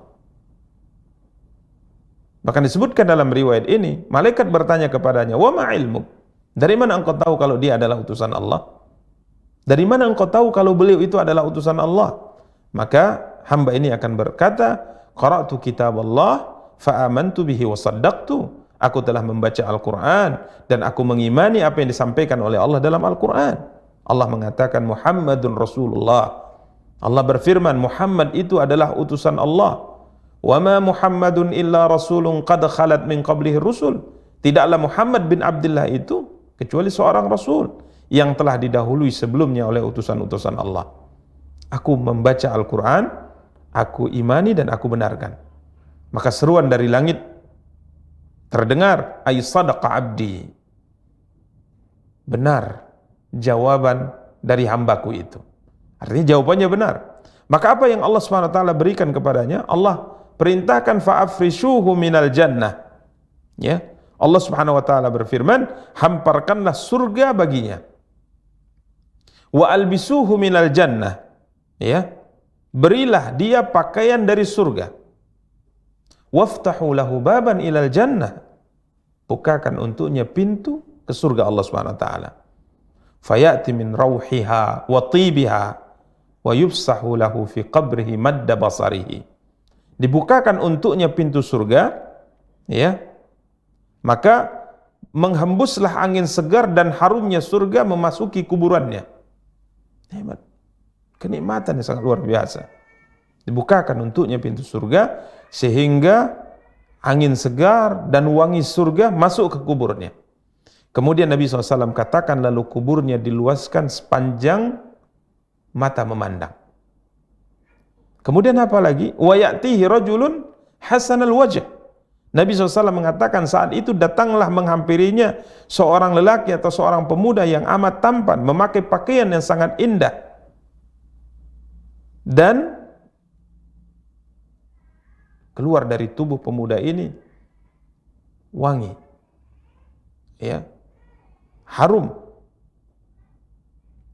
Bahkan disebutkan dalam riwayat ini, malaikat bertanya kepadanya, wa ma ilmuk, dari mana engkau tahu kalau dia adalah utusan Allah? Dari mana engkau tahu kalau beliau itu adalah utusan Allah? Maka hamba ini akan berkata, qara'tu kitab Allah fa amantu bihi wa saddaqtu. Aku telah membaca Al-Quran dan aku mengimani apa yang disampaikan oleh Allah dalam Al-Quran. Allah mengatakan Muhammadun Rasulullah. Allah berfirman Muhammad itu adalah utusan Allah. Wa ma Muhammadun illa rasulun qad khalat min qablihi rusul. Tidaklah Muhammad bin Abdullah itu kecuali seorang rasul yang telah didahului sebelumnya oleh utusan-utusan Allah. Aku membaca Al-Quran, aku imani dan aku benarkan. Maka seruan dari langit terdengar, ay sadaqa abdi, benar jawaban dari hambaku itu. Artinya jawabannya benar. Maka apa yang Allah SWT berikan kepadanya? Allah perintahkan fa'afrishuhu minal jannah. Ya, Allah Subhanahu wa taala berfirman, hamparkanlah surga baginya. Wa albisuhu minal jannah. Ya. berilah dia pakaian dari surga. Waftahu lahu baban ilal jannah, bukakan untuknya pintu ke surga Allah Subhanahu wa taala. Fayati min rauhiha wa tibiha wa yufsahu lahu fi qabrihi madda basarihi. Dibukakan untuknya pintu surga, ya. Maka menghembuslah angin segar dan harumnya surga memasuki kuburannya. Hebat. Kenikmatan yang sangat luar biasa. Dibukakan untuknya pintu surga sehingga angin segar dan wangi surga masuk ke kuburnya. Kemudian Nabi SAW katakan, lalu kuburnya diluaskan sepanjang mata memandang. Kemudian apa lagi? Wa ya'tihi rajulun hasanal wajh. Nabi SAW mengatakan saat itu datanglah menghampirinya seorang lelaki atau seorang pemuda yang amat tampan, memakai pakaian yang sangat indah. Dan keluar dari tubuh pemuda ini wangi, ya, harum.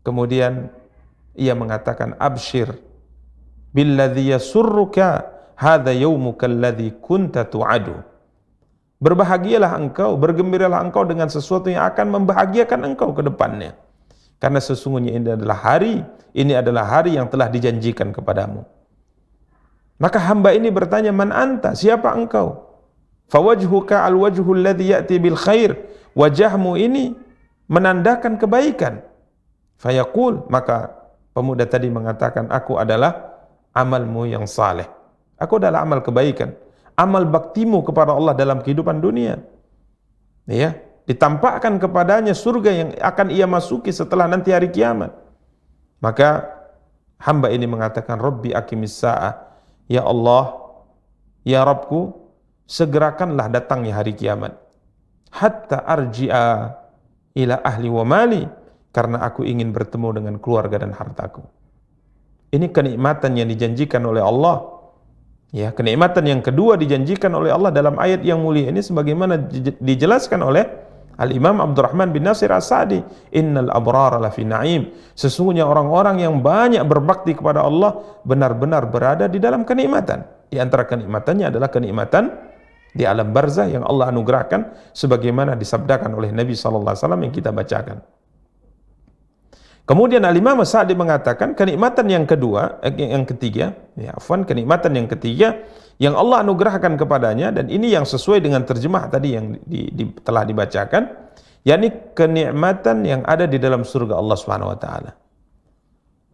Kemudian ia mengatakan, abshir billadhi yasurruka hadha yawmuka alladhi kunta tu'adu. Berbahagialah engkau, bergembiralah engkau dengan sesuatu yang akan membahagiakan engkau ke depannya. Karena sesungguhnya ini adalah hari yang telah dijanjikan kepadamu. Maka hamba ini bertanya, man anta, siapa engkau? Fawajhuka alwajhu alladhi ya'ti bil khair. Wajahmu ini menandakan kebaikan. Fayaqul, maka pemuda tadi mengatakan, aku adalah amalmu yang saleh. Aku adalah amal kebaikan, amal baktimu kepada Allah dalam kehidupan dunia. Ya, ditampakkan kepadanya surga yang akan ia masuki setelah nanti hari kiamat. Maka hamba ini mengatakan, Rabbi aqimis sa'ah. Ya Allah, ya Rabbku, segerakanlah datangnya hari kiamat. Hatta arji'a ila ahli wa mali, karena aku ingin bertemu dengan keluarga dan hartaku. Ini kenikmatan yang dijanjikan oleh Allah. Ya, kenikmatan yang kedua dijanjikan oleh Allah dalam ayat yang mulia ini sebagaimana dijelaskan oleh Al-Imam Abdurrahman bin Nasir As-Sa'di, innal abrara lafi na'im. Sesungguhnya orang-orang yang banyak berbakti kepada Allah benar-benar berada di dalam kenikmatan. Di antara kenikmatannya adalah kenikmatan di alam barzah yang Allah anugerahkan sebagaimana disabdakan oleh Nabi sallallahu alaihi wasallam yang kita bacakan. Kemudian Al-Imam As-Sa'di mengatakan kenikmatan yang ketiga, kenikmatan yang ketiga yang Allah anugerahkan kepadanya, dan ini yang sesuai dengan terjemah tadi yang telah dibacakan, yakni kenikmatan yang ada di dalam surga Allah Subhanahu wa taala.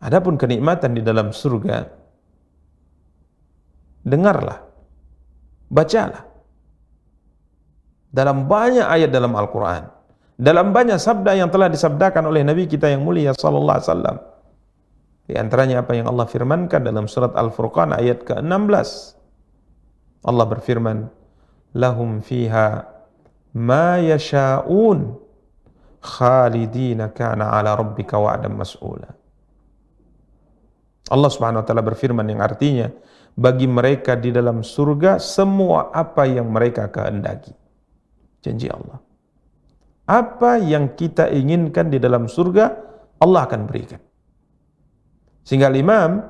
Adapun kenikmatan di dalam surga, dengarlah, bacalah. Dalam banyak ayat dalam Al-Qur'an, dalam banyak sabda yang telah disabdakan oleh Nabi kita yang mulia sallallahu alaihi wasallam. Di antaranya apa yang Allah firmankan dalam surat Al-Furqan ayat ke-16. Allah berfirman, lahum fiha ma yasha'un khalidina kana ala rabbika wa'dan mas'ula. Allah Subhanahu wa taala berfirman yang artinya, bagi mereka di dalam surga semua apa yang mereka kehendaki. Janji Allah. Apa yang kita inginkan di dalam surga, Allah akan berikan. Sehingga Imam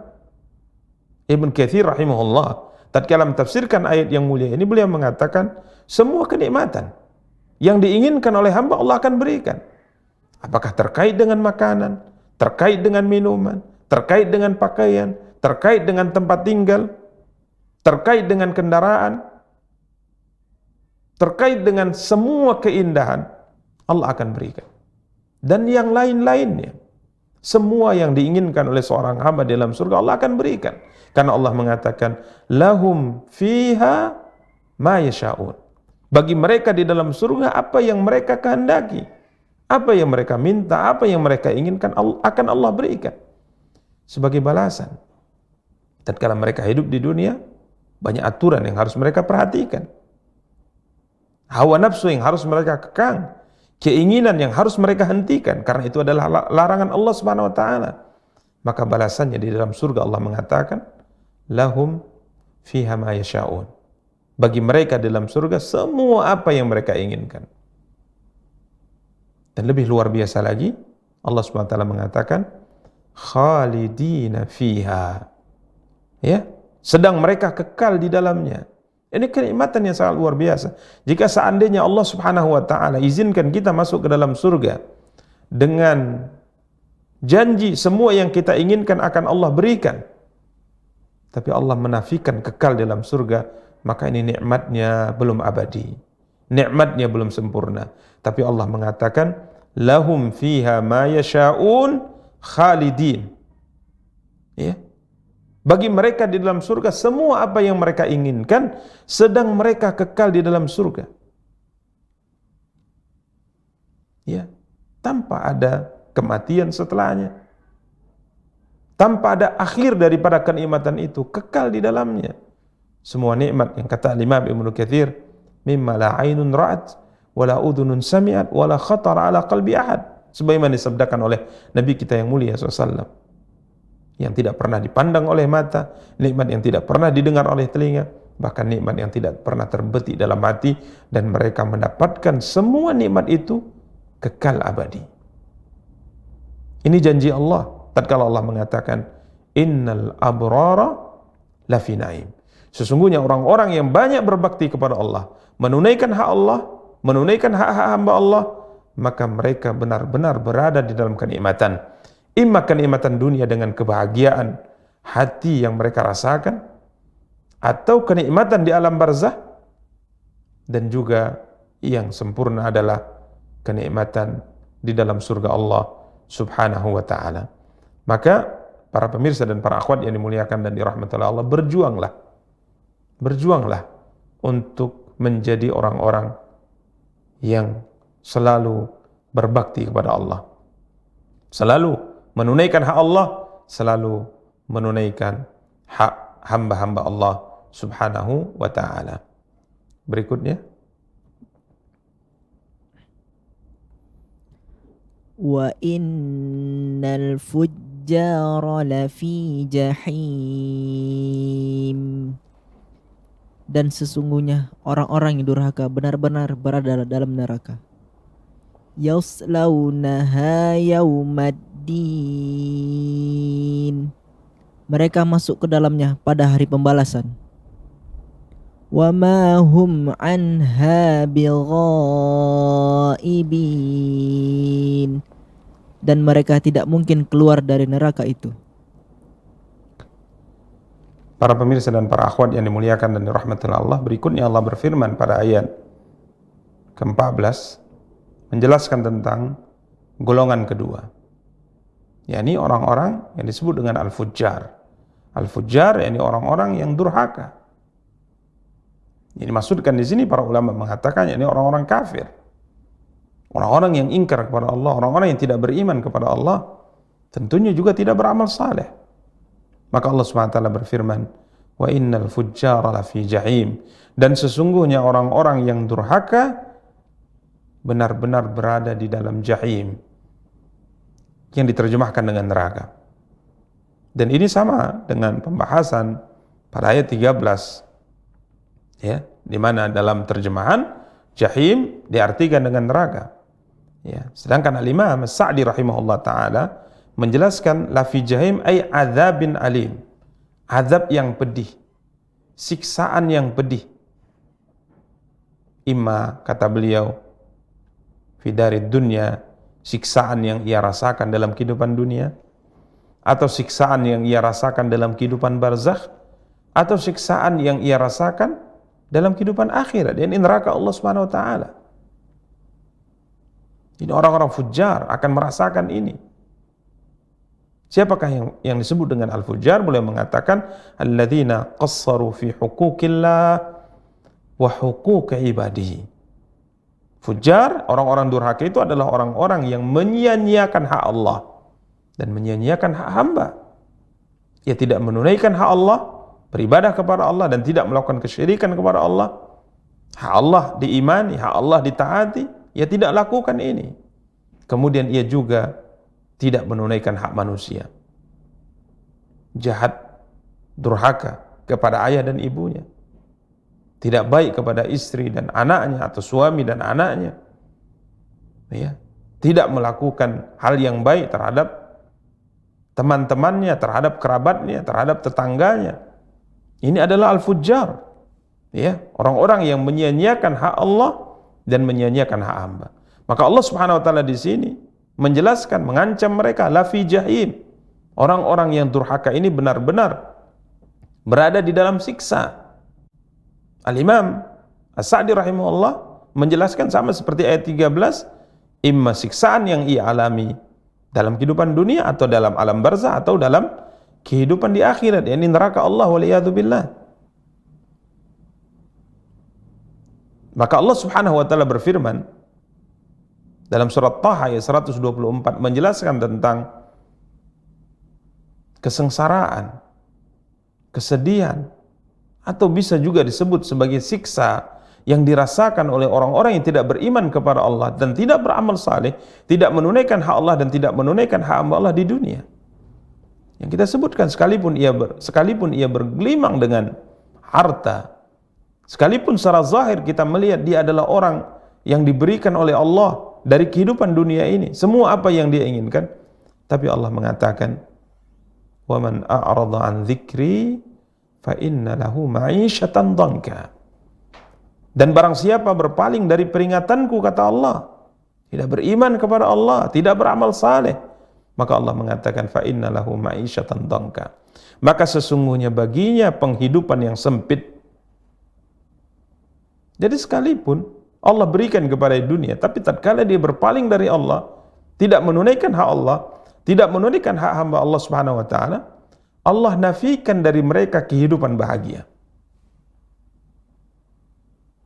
Ibn Katsir rahimahullah tatkala mentafsirkan ayat yang mulia ini, beliau mengatakan semua kenikmatan yang diinginkan oleh hamba Allah akan berikan. Apakah terkait dengan makanan, terkait dengan minuman, terkait dengan pakaian, terkait dengan tempat tinggal, terkait dengan kendaraan, terkait dengan semua keindahan, Allah akan berikan. Dan yang lain-lainnya, semua yang diinginkan oleh seorang hamba dalam surga Allah akan berikan. Karena Allah mengatakan, lahum fiha ma yasha'un. Bagi mereka di dalam surga apa yang mereka kehendaki, apa yang mereka minta, apa yang mereka inginkan akan Allah berikan sebagai balasan. Tatkala mereka hidup di dunia, banyak aturan yang harus mereka perhatikan, hawa nafsu yang harus mereka kekang, keinginan yang harus mereka hentikan, karena itu adalah larangan Allah Subhanahu wa taala. Maka balasannya di dalam surga Allah mengatakan, lahum fiha ma yasha'un. Bagi mereka di dalam surga semua apa yang mereka inginkan. Dan lebih luar biasa lagi, Allah Subhanahu wa taala mengatakan khalidina fiha. Ya, sedang mereka kekal di dalamnya. Ini kenikmatan yang sangat luar biasa. Jika seandainya Allah Subhanahu wa taala izinkan kita masuk ke dalam surga dengan janji semua yang kita inginkan akan Allah berikan, tapi Allah menafikan kekal dalam surga, maka ini nikmatnya belum abadi. Nikmatnya belum sempurna. Tapi Allah mengatakan, lahum fiha ma yasha'un khalidin. Ya. Bagi mereka di dalam surga semua apa yang mereka inginkan, sedang mereka kekal di dalam surga. Ya, tanpa ada kematian setelahnya. Tanpa ada akhir daripada kenikmatan itu, kekal di dalamnya. Semua nikmat yang kata Imam Ibnu Katsir, mimma la ainun ra'at wala udhunun sami'at wala khatara ala qalbi ahad. Sebagaimana disabdakan oleh Nabi kita yang mulia SAW. Yang tidak pernah dipandang oleh mata, nikmat yang tidak pernah didengar oleh telinga, bahkan nikmat yang tidak pernah terbetik dalam hati, dan mereka mendapatkan semua nikmat itu kekal abadi. Ini janji Allah tatkala Allah mengatakan innal abrara lafi naim. Sesungguhnya orang-orang yang banyak berbakti kepada Allah, menunaikan hak Allah, menunaikan hak-hak hamba Allah, maka mereka benar-benar berada di dalam kenikmatan. Imma kenikmatan dunia dengan kebahagiaan hati yang mereka rasakan, atau kenikmatan di alam barzah, dan juga yang sempurna adalah kenikmatan di dalam surga Allah Subhanahu wa ta'ala. Maka para pemirsa dan para akhwat yang dimuliakan dan dirahmati Allah, berjuanglah untuk menjadi orang-orang yang selalu berbakti kepada Allah, selalu menunaikan hak Allah, selalu menunaikan hak hamba-hamba Allah Subhanahu wa ta'ala. Berikutnya, wa innal fujjara lafi jahim. Dan sesungguhnya orang-orang yang durhaka benar-benar berada dalam neraka. Yaslaunaha yaumaddin. Mereka masuk ke dalamnya pada hari pembalasan. Wa ma hum anha bighaibin. Dan mereka tidak mungkin keluar dari neraka itu. para pemirsa dan para akhwat yang dimuliakan dan dirahmati Allah, berikutnya Allah berfirman pada ayat ke-14 menjelaskan tentang golongan kedua, yakni orang-orang yang disebut dengan al-fujjar. Al-fujjar yakni orang-orang yang durhaka. Ini dimaksudkan di sini para ulama mengatakan yakni orang-orang kafir, orang-orang yang ingkar kepada Allah, orang-orang yang tidak beriman kepada Allah, tentunya juga tidak beramal saleh. Maka Allah SWT berfirman, wa innal fujjara lafi jahim, dan sesungguhnya orang-orang yang durhaka benar-benar berada di dalam jahim, yang diterjemahkan dengan neraka. Dan ini sama dengan pembahasan pada ayat 13, ya, di mana dalam terjemahan jahim diartikan dengan neraka. Ya, sedangkan Al-Imam As-Sa'di rahimahullah taala menjelaskan lafi jahim ay adzabin alim, azab yang pedih, siksaan yang pedih. Imma, kata beliau, fi darid dunya, siksaan yang ia rasakan dalam kehidupan dunia, atau siksaan yang ia rasakan dalam kehidupan barzakh, atau siksaan yang ia rasakan dalam kehidupan akhirat, yakni neraka Allah Subhanahu wa taala. Ini orang-orang fujjar akan merasakan ini. Siapakah yang disebut dengan al-fujjar? Beliau mengatakan alladzina qassaru fi huquqillah wa huquq ibadihi. Fujjar, orang-orang durhaka itu adalah orang-orang yang menyia-nyiakan hak Allah dan menyia-nyiakan hak hamba. Ia tidak menunaikan hak Allah, beribadah kepada Allah dan tidak melakukan kesyirikan kepada Allah. Hak Allah diimani, hak Allah ditaati, ia tidak lakukan ini. Kemudian ia juga tidak menunaikan hak manusia. Jahat, durhaka kepada ayah dan ibunya. Tidak baik kepada istri dan anaknya atau suami dan anaknya. Ya, tidak melakukan hal yang baik terhadap teman-temannya, terhadap kerabatnya, terhadap tetangganya. Ini adalah al-fujjar. Ya, orang-orang yang menyia-nyiakan hak Allah dan menyia-nyiakan hak hamba. Maka Allah Subhanahu wa taala di sini menjelaskan, mengancam mereka la fi jahim. Orang-orang yang durhaka ini benar-benar berada di dalam siksa. Al-Imam As-Sa'di rahimahullah menjelaskan sama seperti ayat 13, imma siksaan yang ia alami dalam kehidupan dunia atau dalam alam barzah atau dalam kehidupan di akhirat, yakni neraka Allah waliyadu billah. Maka Allah Subhanahu wa taala berfirman dalam surat Taha ayat 124 menjelaskan tentang kesengsaraan, kesedihan, atau bisa juga disebut sebagai siksa yang dirasakan oleh orang-orang yang tidak beriman kepada Allah dan tidak beramal saleh, tidak menunaikan hak Allah dan tidak menunaikan hak hamba Allah di dunia. Yang kita sebutkan, sekalipun ia bergelimang dengan harta, sekalipun secara zahir kita melihat dia adalah orang yang diberikan oleh Allah dari kehidupan dunia ini semua apa yang dia inginkan, tapi Allah mengatakan, "Wa man a'rada 'an dzikri fa inna lahu ma'isyatan dhanka." Dan barang siapa berpaling dari peringatanku, kata Allah, tidak beriman kepada Allah, tidak beramal saleh, maka Allah mengatakan fa inna lahu ma'isyatan dhanka. Maka sesungguhnya baginya penghidupan yang sempit. Jadi sekalipun Allah berikan kepada dunia, tapi tatkala dia berpaling dari Allah, tidak menunaikan hak Allah, tidak menunaikan hak hamba Allah Subhanahu wa taala, Allah nafikan dari mereka kehidupan bahagia.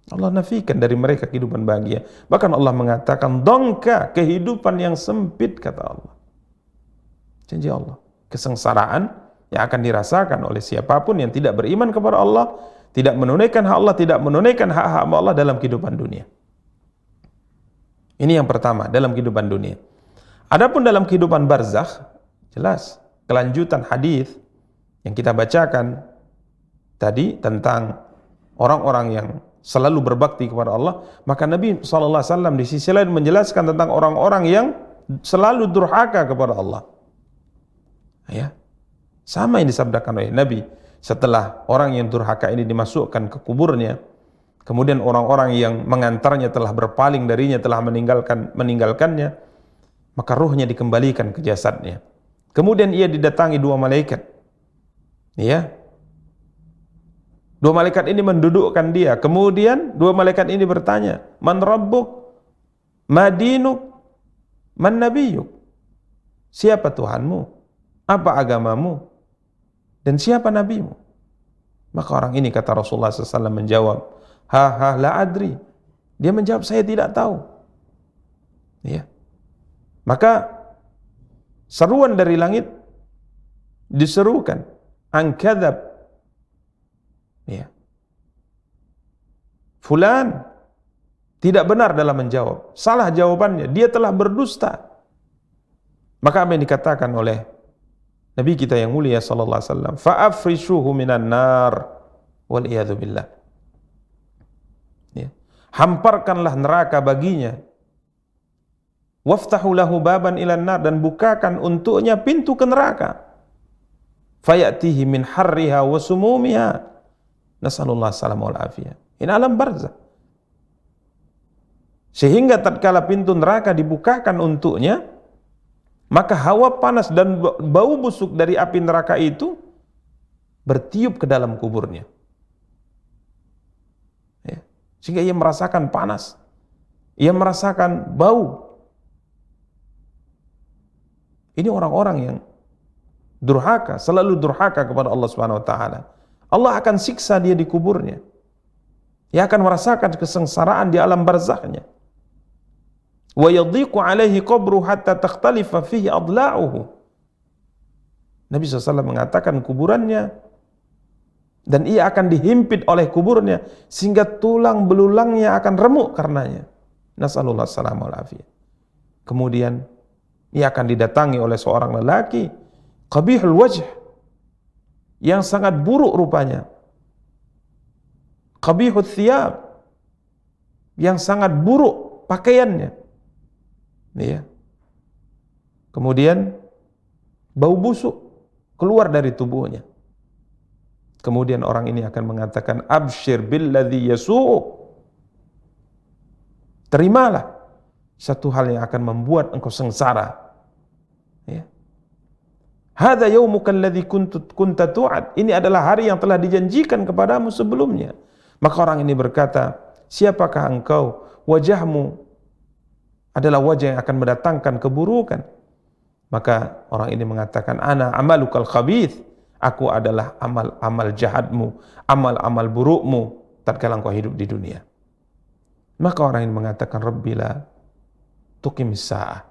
Allah nafikan dari mereka kehidupan bahagia. Bahkan Allah mengatakan dongka, kehidupan yang sempit, kata Allah. Janji Allah, kesengsaraan yang akan dirasakan oleh siapapun yang tidak beriman kepada Allah, tidak menunaikan hak Allah, tidak menunaikan hak Allah dalam kehidupan dunia. Ini yang pertama, dalam kehidupan dunia. Adapun dalam kehidupan barzakh, jelas kelanjutan hadis yang kita bacakan tadi tentang orang-orang yang selalu berbakti kepada Allah, maka Nabi SAW di sisi lain menjelaskan tentang orang-orang yang selalu durhaka kepada Allah. Ya, sama yang disabdakan oleh Nabi. Setelah orang yang durhaka ini dimasukkan ke kuburnya, kemudian orang-orang yang mengantarnya telah berpaling darinya, telah meninggalkannya, maka ruhnya dikembalikan ke jasadnya. Kemudian ia didatangi dua malaikat. Ya. Dua malaikat ini mendudukkan dia. Kemudian dua malaikat ini bertanya, "Man rabbuk? Ma dinuk? Man nabiyuk?" Siapa Tuhanmu? Apa agamamu? Dan siapa nabimu? Maka orang ini, kata Rasulullah SAW, menjawab, "Ha la adri." Dia menjawab, "Saya tidak tahu." Ya. Maka seruan dari langit diserukan, "An-kadzab." Ya. Fulan tidak benar dalam menjawab, salah jawabannya, dia telah berdusta. Maka apa yang dikatakan oleh Nabi kita yang mulia sallallahu alaihi wasallam, "Fa'afrishuhu minan nar wal iyadu billah." Ya. Hamparkanlah neraka baginya. Waftahu lahu baban ilan nar, dan bukakan untuknya pintu ke neraka. Fayatihi min harriha wa sumumiha. Nasallallahu salam wal afiyah. Ini alam barzah. Sehingga tatkala pintu neraka dibukakan untuknya, maka hawa panas dan bau busuk dari api neraka itu bertiup ke dalam kuburnya. Ya. Sehingga ia merasakan panas, ia merasakan bau. Ini orang-orang yang durhaka, selalu durhaka kepada Allah Subhanahu wa taala. Allah akan siksa dia di kuburnya. Ia akan merasakan kesengsaraan di alam barzakhnya. Wa yadhiqu alaihi qabru hatta takhtalifa fihi adla'uhu. Nabi SAW mengatakan kuburannya, dan ia akan dihimpit oleh kuburnya sehingga tulang belulangnya akan remuk karenanya. Nasallallahu salam wal afiyah. Kemudian ia akan didatangi oleh seorang lelaki qabihul wajh, yang sangat buruk rupanya, qabihul thiyab, yang sangat buruk pakaiannya. Ya. Kemudian bau busuk keluar dari tubuhnya. Kemudian orang ini akan mengatakan, absyir billadzi yasu'uk. Terimalah satu hal yang akan membuat engkau sengsara. Ya. Hadza yaumuka alladzi kunta tu'ad. Ini adalah hari yang telah dijanjikan kepadamu sebelumnya. Maka orang ini berkata, siapakah engkau? Wajahmu adalah wajah yang akan mendatangkan keburukan. Maka orang ini mengatakan, ana amalukal khabith. Aku adalah amal-amal jahatmu, amal-amal burukmu tatkala engkau hidup di dunia. Maka orang ini mengatakan, Rabbila tuqimis sa'ah.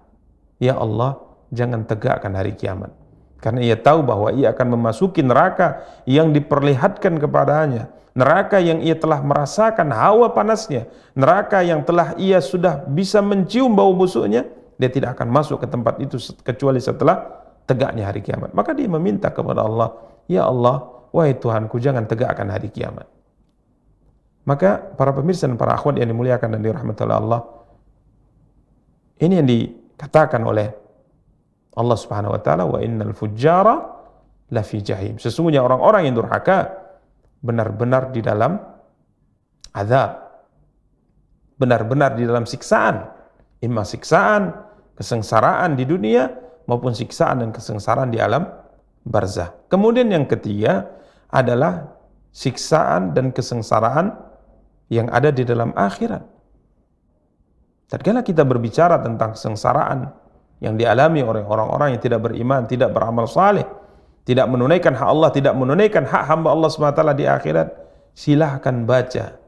Ya Allah, jangan tegakkan hari kiamat. Karena ia tahu bahwa ia akan memasuki neraka yang diperlihatkan kepadanya. Neraka yang ia telah merasakan hawa panasnya. Neraka yang telah ia sudah bisa mencium bau busuknya. Dia tidak akan masuk ke tempat itu kecuali setelah tegaknya hari kiamat. Maka dia meminta kepada Allah, ya Allah, wahai Tuhanku, jangan tegakkan hari kiamat. Maka para pemirsa dan para akhwat yang dimuliakan dan dirahmati oleh Allah, ini yang dikatakan oleh Allah Subhanahu wa taala, wa innal fujjara lafi jahim. Sesungguhnya orang-orang yang durhaka benar-benar di dalam azab. Benar-benar di dalam siksaan. Imma siksaan, kesengsaraan di dunia maupun siksaan dan kesengsaraan di alam barzah. Kemudian yang ketiga adalah siksaan dan kesengsaraan yang ada di dalam akhirat. Tatkala kita berbicara tentang kesengsaraan yang dialami oleh orang-orang yang tidak beriman, tidak beramal saleh, tidak menunaikan hak Allah, tidak menunaikan hak hamba Allah SWT di akhirat, silahkan baca.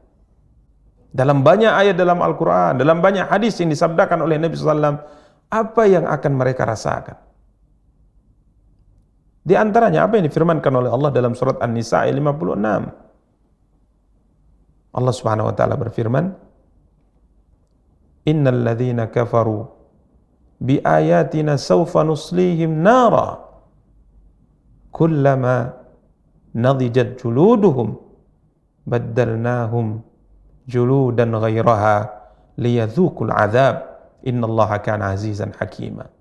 Dalam banyak ayat dalam Al-Quran, dalam banyak hadis yang disabdakan oleh Nabi SAW, apa yang akan mereka rasakan? Di antaranya apa yang difirmankan oleh Allah dalam surat An-Nisa ayat 56. Allah Subhanahu wa taala berfirman, innal ladzina kafaru bi ayatina sawfa nuslihim nara kullama nadijat juluduhum baddalnahum juludan ghairaha liyadzuqul adzab innallaha kana azizan hakima.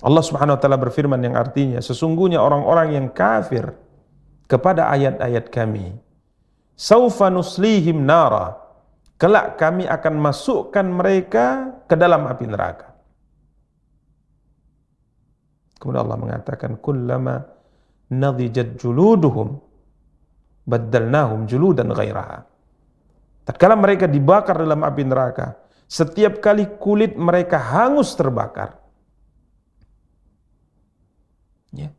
Allah Subhanahu wa taala berfirman yang artinya, sesungguhnya orang-orang yang kafir kepada ayat-ayat kami, saufa nuslihim nara, kelak kami akan masukkan mereka ke dalam api neraka. Kemudian Allah mengatakan, kullama nadijat juluduhum baddalnahum juludan ghairaha. Tatkala mereka dibakar dalam api neraka, setiap kali kulit mereka hangus terbakar. Ya.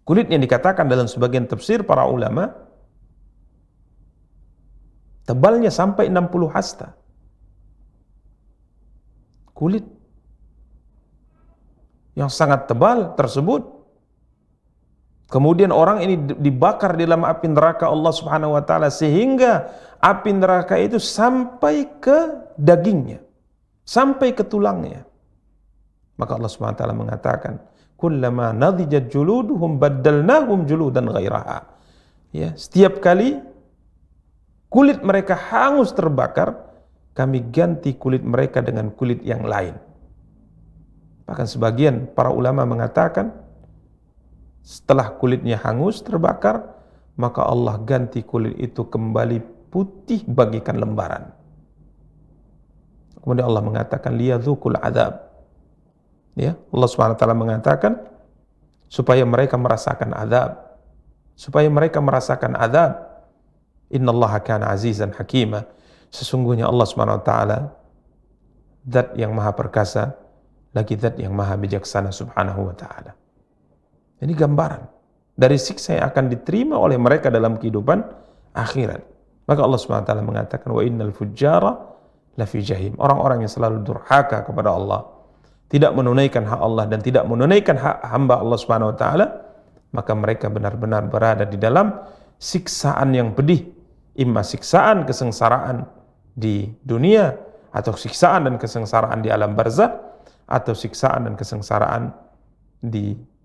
Kulit yang dikatakan dalam sebagian tafsir para ulama, tebalnya sampai 60 hasta. Kulit yang sangat tebal tersebut. Kemudian orang ini dibakar di dalam api neraka Allah Subhanahu wa taala sehingga api neraka itu sampai ke dagingnya, sampai ke tulangnya. Maka Allah Subhanahu wa taala mengatakan, kullama nadijat juluduhum baddalnahum juludan ghairaha. Ya, setiap kali kulit mereka hangus terbakar, kami ganti kulit mereka dengan kulit yang lain. Bahkan sebagian para ulama mengatakan, setelah kulitnya hangus terbakar, maka Allah ganti kulit itu kembali putih bagikan lembaran. Kemudian Allah mengatakan, liyadzuqul adzab. Ya, Allah Subhanahu wa taala mengatakan supaya mereka merasakan azab. Supaya mereka merasakan azab. Innallaha kana azizan hakima. Sesungguhnya Allah Subhanahu wa taala zat yang maha perkasa, lagi zat yang maha bijaksana Subhanahu wa taala. Ini gambaran dari siksa yang akan diterima oleh mereka dalam kehidupan akhirat. Maka Allah SWT mengatakan, wa innal fujjara lafi jahim. Orang-orang yang selalu durhaka kepada Allah, tidak menunaikan hak Allah dan tidak menunaikan hak hamba Allah SWT, maka mereka benar-benar berada di dalam siksaan yang pedih. Imma siksaan kesengsaraan di dunia, atau siksaan dan kesengsaraan di alam barzah, atau siksaan dan kesengsaraan di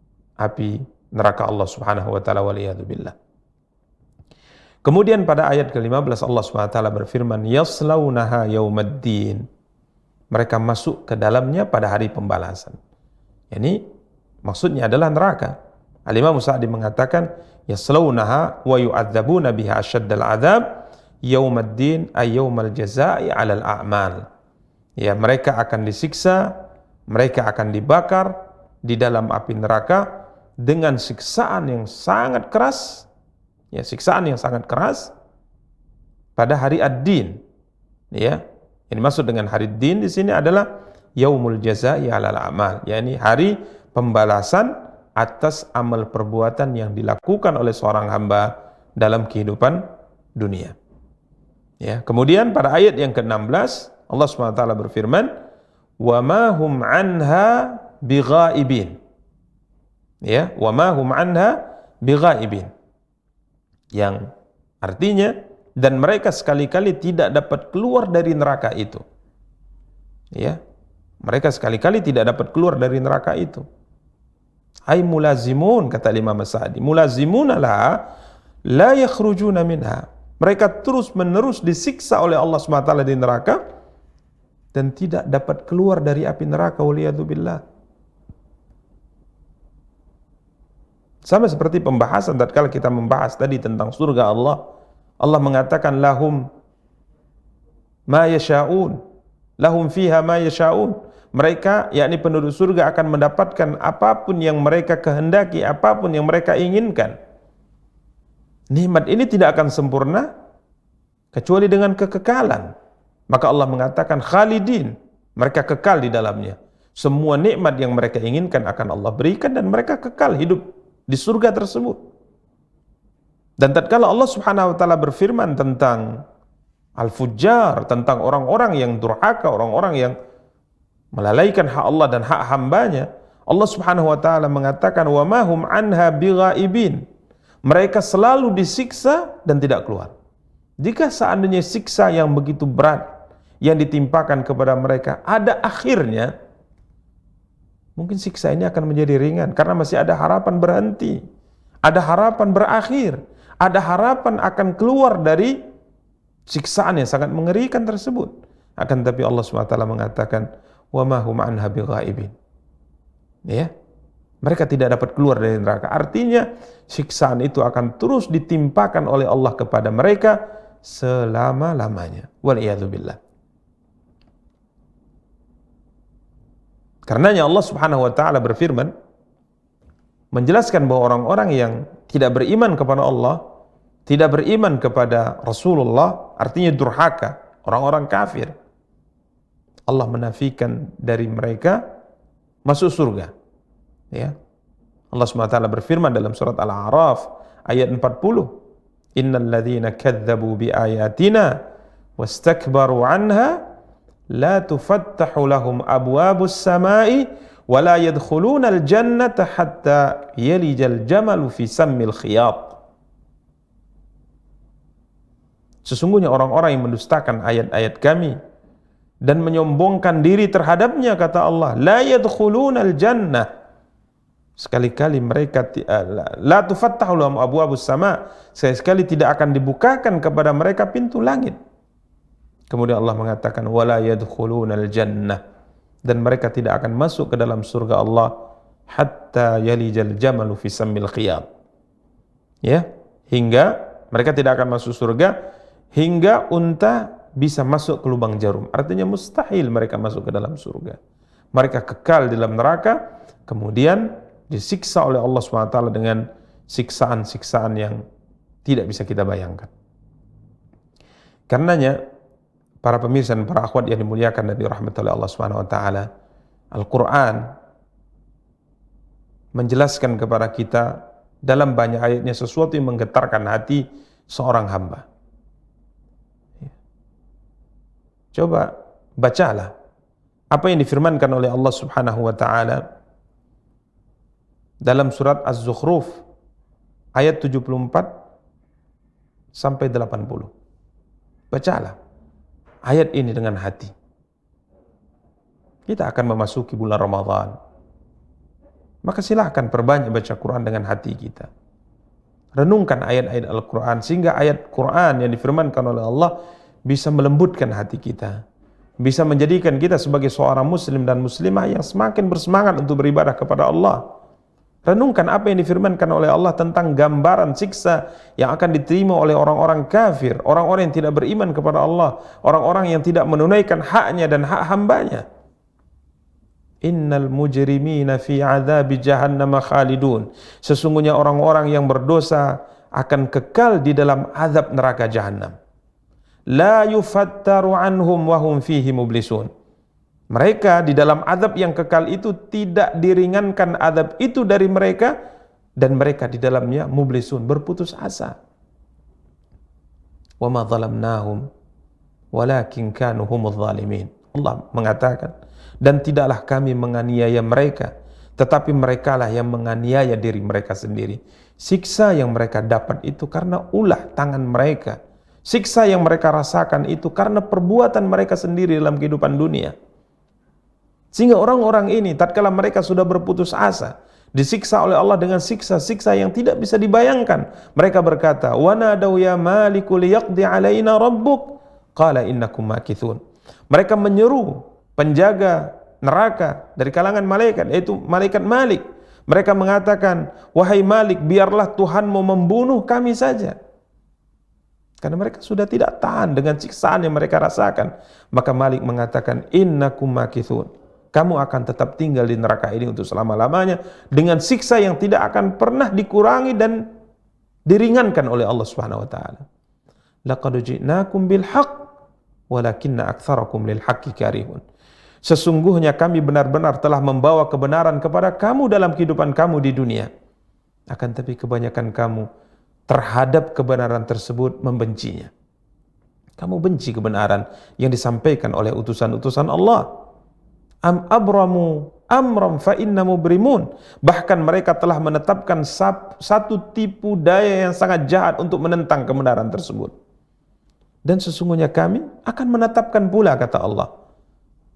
api neraka Allah Subhanahu wa taala, waliyadzubillah. Kemudian pada ayat ke-15 Allah Subhanahu wa taala berfirman, yaslaunaha yaumaddin. Mereka masuk ke dalamnya pada hari pembalasan. Ini maksudnya adalah neraka. Al-Imam Sa'di mengatakan, yaslaunaha wa yu'adzabuna biha asyaddal adzab yaumaddin ay yaumal jazaa'i 'alal a'mal. Ya, mereka akan disiksa, mereka akan dibakar di dalam api neraka dengan siksaan yang sangat keras. Ya, siksaan yang sangat keras pada hari ad-din. Ya, yang dimaksud dengan hari ad-din di sini adalah yaumul jazaa'i 'alal a'mal, yakni hari pembalasan atas amal perbuatan yang dilakukan oleh seorang hamba dalam kehidupan dunia. Ya, kemudian pada ayat yang ke-16 Allah SWT berfirman, "Wa ma hum 'anha bighaibin." Ya, "Wa ma hum 'anha bighaibin." Yang artinya, dan mereka sekali-kali tidak dapat keluar dari neraka itu. Ya, mereka sekali-kali tidak dapat keluar dari neraka itu. Ay mulazimun, kata Imam Sa'di, mulazimuna laha la yakhrujuna minha. Mereka terus-menerus disiksa oleh Allah SWT di neraka dan tidak dapat keluar dari api neraka, waliyadzubillah. Sama seperti pembahasan tatkala kita membahas tadi tentang surga Allah. Allah mengatakan lahum ma yasha'un, lahum fiha ma yasha'un. Mereka, yakni penduduk surga, akan mendapatkan apapun yang mereka kehendaki, apapun yang mereka inginkan. Nikmat ini tidak akan sempurna kecuali dengan kekekalan. Maka Allah mengatakan khalidin, mereka kekal di dalamnya. Semua nikmat yang mereka inginkan akan Allah berikan dan mereka kekal hidup di surga tersebut. Dan tatkala Allah Subhanahu wa taala berfirman tentang al-fujjar, tentang orang-orang yang durhaka, orang-orang yang melalaikan hak Allah dan hak hambanya, Allah Subhanahu wa taala mengatakan wa ma hum anha bighaibin. Mereka selalu disiksa dan tidak keluar. Jika seandainya siksa yang begitu berat yang ditimpakan kepada mereka ada akhirnya, mungkin siksa ini akan menjadi ringan karena masih ada harapan berhenti, ada harapan berakhir, ada harapan akan keluar dari siksaan yang sangat mengerikan tersebut. Akan tapi Allah SWT mengatakan wa ma hum anha bighaibin. Ya, mereka tidak dapat keluar dari neraka. Artinya siksaan itu akan terus ditimpakan oleh Allah kepada mereka selama-lamanya. Waliyadzubillah. Karenanya Allah Subhanahu wa taala berfirman menjelaskan bahwa orang-orang yang tidak beriman kepada Allah, tidak beriman kepada Rasulullah, artinya durhaka, orang-orang kafir, Allah menafikan dari mereka masuk surga. Ya. Allah SWT berfirman dalam surat Al-A'raf ayat 40, "Innal ladzina kadzdzabu bi ayatina wastakbaru 'anha la tufattahu lahum abwabus samai wa la yadkhuluna al-jannata hatta yalijal jamalu fi sammil khiyat." Sesungguhnya orang-orang yang mendustakan ayat-ayat kami dan menyombongkan diri terhadapnya, kata Allah, la yadkhuluna al-jannah, sekali-kali mereka la tufattahu lahum abwabus sama, sekali-kali tidak akan dibukakan kepada mereka pintu langit. Kemudian Allah mengatakan wala yadkhulunal jannah, dan mereka tidak akan masuk ke dalam surga Allah hatta yalijal jamalu fi sammil khiyat. Ya, hingga mereka tidak akan masuk surga hingga unta bisa masuk ke lubang jarum. Artinya mustahil mereka masuk ke dalam surga. Mereka kekal di dalam neraka, kemudian disiksa oleh Allah SWT dengan siksaan-siksaan yang tidak bisa kita bayangkan. Karenanya para pemirsa dan para akhwat yang dimuliakan dan dirahmati oleh Allah SWT, Al-Quran menjelaskan kepada kita dalam banyak ayatnya sesuatu yang menggetarkan hati seorang hamba. Coba bacalah apa yang difirmankan oleh Allah Subhanahu wa taala dalam surat Az-Zukhruf ayat 74 sampai 80. Bacalah ayat ini dengan hati. Kita akan memasuki bulan Ramadan. Maka silahkan perbanyak baca Quran dengan hati kita. Renungkan ayat-ayat Al-Quran sehingga ayat Quran yang difirmankan oleh Allah bisa melembutkan hati kita, bisa menjadikan kita sebagai seorang muslim dan muslimah yang semakin bersemangat untuk beribadah kepada Allah. Renungkan apa yang difirmankan oleh Allah tentang gambaran siksa yang akan diterima oleh orang-orang kafir, orang-orang yang tidak beriman kepada Allah, orang-orang yang tidak menunaikan haknya dan hak hambanya. Innal mujrimina fi adzabi jahannam khalidun. Sesungguhnya orang-orang yang berdosa akan kekal di dalam azab neraka jahanam. La yufattaru anhum wa hum fihi mublisun. Mereka di dalam azab yang kekal itu tidak diringankan azab itu dari mereka, dan mereka di dalamnya mublisun, berputus asa. Wa ma zalamnahum walakin kanu humudz zalimin. Allah mengatakan, dan tidaklah kami menganiaya mereka, tetapi merekalah yang menganiaya diri mereka sendiri. Siksa yang mereka dapat itu karena ulah tangan mereka. Siksa yang mereka rasakan itu karena perbuatan mereka sendiri dalam kehidupan dunia. Sehingga orang-orang ini tatkala mereka sudah berputus asa, disiksa oleh Allah dengan siksa-siksa yang tidak bisa dibayangkan, mereka berkata, "Wa nadaw ya maliku liyaqdi alaina rabbuk." Qala innakum makithun. Mereka menyeru penjaga neraka dari kalangan malaikat, yaitu malaikat Malik. Mereka mengatakan, "Wahai Malik, biarlah Tuhanmu membunuh kami saja." Karena mereka sudah tidak tahan dengan siksaan yang mereka rasakan. Maka Malik mengatakan, "Innakum makithun." Kamu akan tetap tinggal di neraka ini untuk selama-lamanya dengan siksa yang tidak akan pernah dikurangi dan diringankan oleh Allah Subhanahu wa taala. Laqad ji'nakum bil haqq walakinna aktsarakum lil haqqi karihun. Sesungguhnya kami benar-benar telah membawa kebenaran kepada kamu dalam kehidupan kamu di dunia. Akan tapi kebanyakan kamu terhadap kebenaran tersebut membencinya. Kamu benci kebenaran yang disampaikan oleh utusan-utusan Allah. Am abramu amram fa inna mubrimun. Bahkan mereka telah menetapkan satu tipu daya yang sangat jahat untuk menentang kebenaran tersebut. Dan sesungguhnya kami akan menetapkan pula, kata Allah.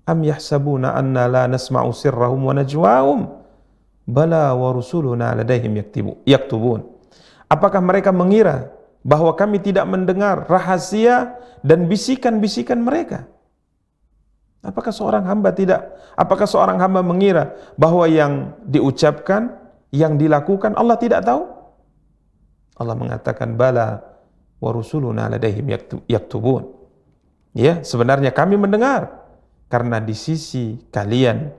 Am yahsabuna anna la nasma'u sirrahum wa najwahum bala wa rusuluna ladaihim yaktubun. Apakah mereka mengira bahwa kami tidak mendengar rahasia dan bisikan-bisikan mereka? Apakah seorang hamba mengira bahwa yang diucapkan, yang dilakukan Allah tidak tahu? Allah mengatakan bala wa rusuluna ladaihim yaktubun. Ya, sebenarnya kami mendengar, karena di sisi kalian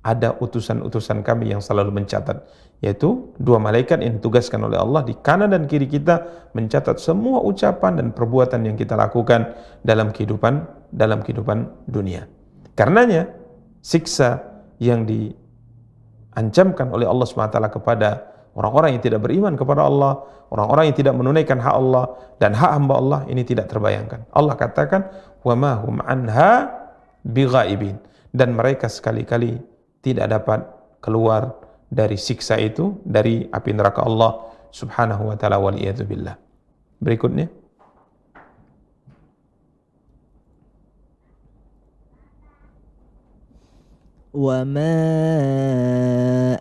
ada utusan-utusan kami yang selalu mencatat, yaitu 2 malaikat yang ditugaskan oleh Allah di kanan dan kiri kita, mencatat semua ucapan dan perbuatan yang kita lakukan dalam kehidupan dunia. Karenanya siksa yang diancamkan oleh Allah SWT kepada orang-orang yang tidak beriman kepada Allah, orang-orang yang tidak menunaikan hak Allah dan hak hamba Allah, ini tidak terbayangkan. Allah katakan, wa ma hum anha bighaibin, dan mereka sekali-kali tidak dapat keluar dari siksa itu, dari api neraka Allah Subhanahu wa taala, waliyadzu billah. Berikutnya, wa ma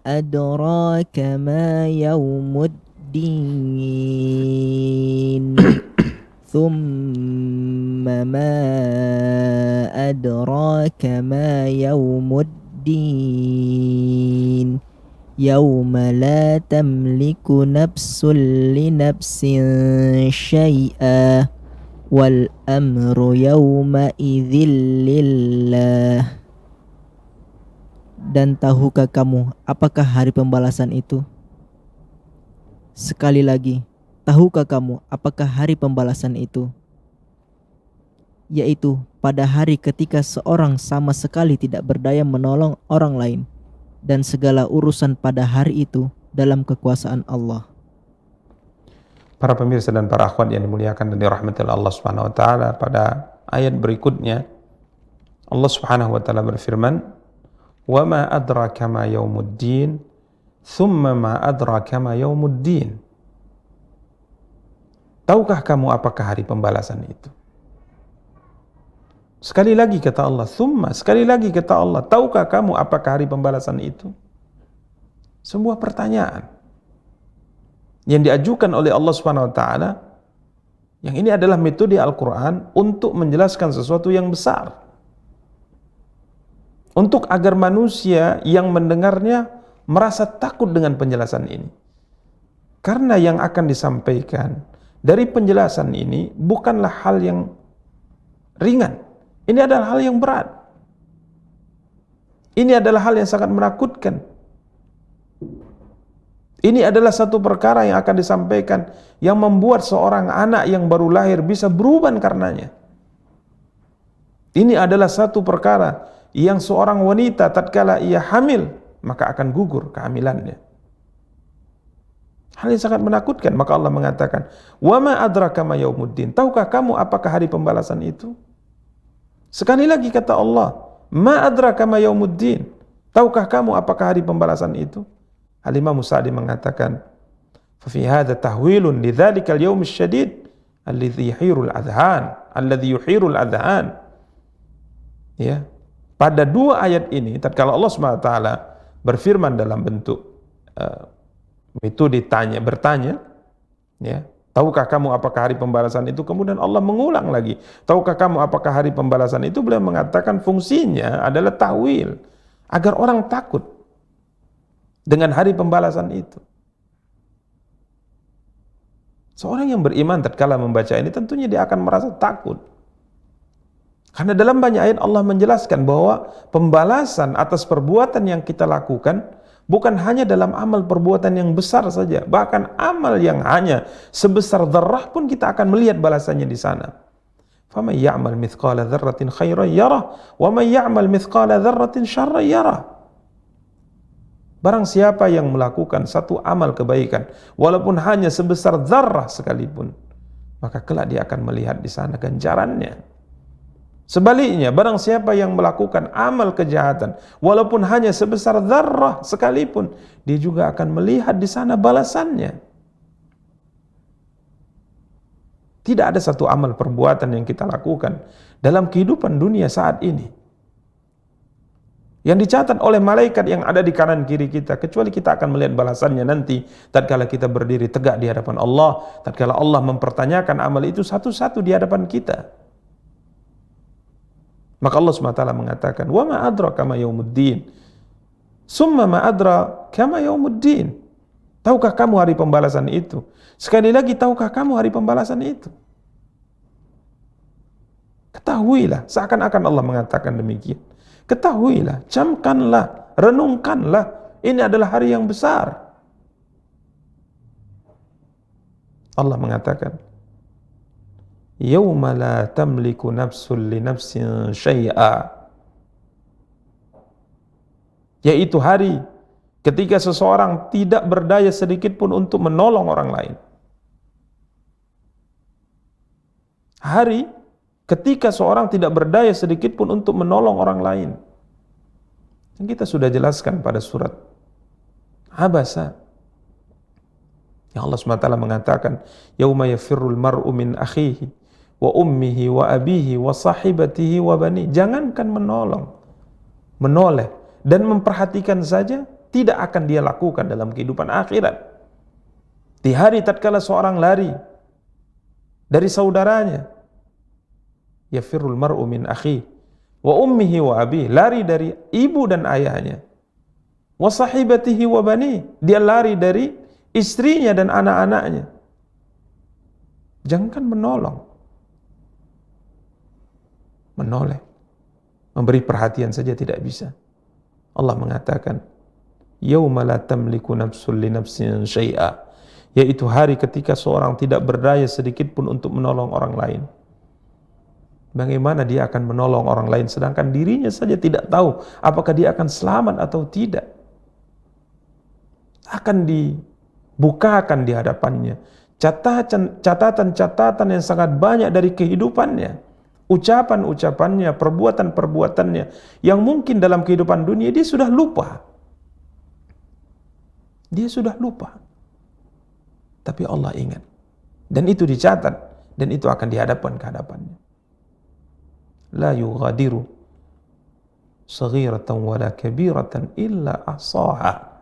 adraka ma yaumuddin thumma ma adraka ma yaumuddin yauma la tamliku nafsun li nafsin syai'a wal amru yauma idzil lillah. Dan tahukah kamu apakah hari pembalasan itu? Sekali lagi, tahukah kamu apakah hari pembalasan itu? Yaitu pada hari ketika seorang sama sekali tidak berdaya menolong orang lain, dan segala urusan pada hari itu dalam kekuasaan Allah. Para pemirsa dan para akhwat yang dimuliakan dan dirahmati Allah Subhanahu wa taala, pada ayat berikutnya Allah Subhanahu wa taala berfirman, "Wa ma adraka ma yaumuddin, thumma ma adraka ma yaumuddin." Tahukah kamu apakah hari pembalasan itu? Sekali lagi kata Allah, thumma, sekali lagi kata Allah, tahukah kamu apakah hari pembalasan itu? Sebuah pertanyaan yang diajukan oleh Allah Subhanahu wa taala, yang ini adalah metode Al-Qur'an untuk menjelaskan sesuatu yang besar, untuk agar manusia yang mendengarnya merasa takut dengan penjelasan ini. Karena yang akan disampaikan dari penjelasan ini bukanlah hal yang ringan. Ini adalah hal yang berat. Ini adalah hal yang sangat menakutkan. Ini adalah satu perkara yang akan disampaikan yang membuat seorang anak yang baru lahir bisa berubah karenanya. Ini adalah satu perkara yang seorang wanita tatkala ia hamil maka akan gugur kehamilannya. Hal yang sangat menakutkan. Maka Allah mengatakan, "Wa ma adraka ma yaumuddin." Tahukah kamu apakah hari pembalasan itu? Sekali lagi kata Allah, "Ma adraka ma yaumuddin." Tahukah kamu apakah hari pembalasan itu? Al-Imam Sa'di mengatakan, "Fa fi hadza tahwilun li dzalika al-yaum asy-syadid alladhi yuhirul adhan." Ya. Pada dua ayat ini, tatkala Allah SWT berfirman dalam bentuk itu bertanya, ya, tahukah kamu apakah hari pembalasan itu? Kemudian Allah mengulang lagi, tahukah kamu apakah hari pembalasan itu? Beliau mengatakan fungsinya adalah tahwil, agar orang takut dengan hari pembalasan itu. Seorang yang beriman tatkala membaca ini tentunya dia akan merasa takut. Karena dalam banyak ayat Allah menjelaskan bahwa pembalasan atas perbuatan yang kita lakukan bukan hanya dalam amal perbuatan yang besar saja, bahkan amal yang hanya sebesar dzarrah pun kita akan melihat balasannya di sana. Faman ya'mal mithqala dzarratin khairan yarah wa man ya'mal mithqala dzarratin syarran yarah. Barang siapa yang melakukan satu amal kebaikan walaupun hanya sebesar dzarrah sekalipun, maka kelak dia akan melihat di sana ganjarannya. Sebaliknya, barang siapa yang melakukan amal kejahatan walaupun hanya sebesar dzarrah sekalipun, dia juga akan melihat di sana balasannya. Tidak ada satu amal perbuatan yang kita lakukan dalam kehidupan dunia saat ini yang dicatat oleh malaikat yang ada di kanan kiri kita, kecuali kita akan melihat balasannya nanti tatkala kita berdiri tegak di hadapan Allah, tatkala Allah mempertanyakan amal itu satu-satu di hadapan kita. Maka Allah SWT mengatakan, "Wa ma adraka ma yaumuddin." Summa ma adraka ma yaumuddin. Tahukah kamu hari pembalasan itu? Sekali lagi, tahukah kamu hari pembalasan itu? Ketahuilah, seakan-akan Allah mengatakan demikian. Ketahuilah, camkanlah, renungkanlah, ini adalah hari yang besar. Allah mengatakan, "Yauma la tamliku nafsun li nafsin syai'a." Yaitu hari ketika seseorang tidak berdaya sedikit pun untuk menolong orang lain. Hari ketika seorang tidak berdaya sedikit pun untuk menolong orang lain. Yang kita sudah jelaskan pada surat Abasa. Yang Allah SWT mengatakan, "Yauma yafirrul mar'u min akhihi wa ummihi wa abihi wa sahibatihi wa bani." Jangankan menolong, menoleh dan memperhatikan saja tidak akan dia lakukan dalam kehidupan akhirat. Di hari tatkala seorang lari dari saudaranya, yafirrul mar'u min akhihi wa ummihi wa abihi, lari dari ibu dan ayahnya, wa sahibatihi wa bani, dia lari dari istrinya dan anak-anaknya. Jangankan menolong, menoleh, memberi perhatian saja tidak bisa. Allah mengatakan, "Yauma la tamliku nafsun li nafsin syai'a." Yaitu hari ketika seorang tidak berdaya sedikit pun untuk menolong orang lain. Bagaimana dia akan menolong orang lain sedangkan dirinya saja tidak tahu apakah dia akan selamat atau tidak? Akan dibukakan di hadapannya catatan-catatan yang sangat banyak dari kehidupannya, ucapan-ucapannya, perbuatan-perbuatannya yang mungkin dalam kehidupan dunia dia sudah lupa. Dia sudah lupa. Tapi Allah ingat. Dan itu dicatat dan itu akan dihadapkan ke hadapannya. La yughadiru saghiratan wala kabiratan illa ahsaha.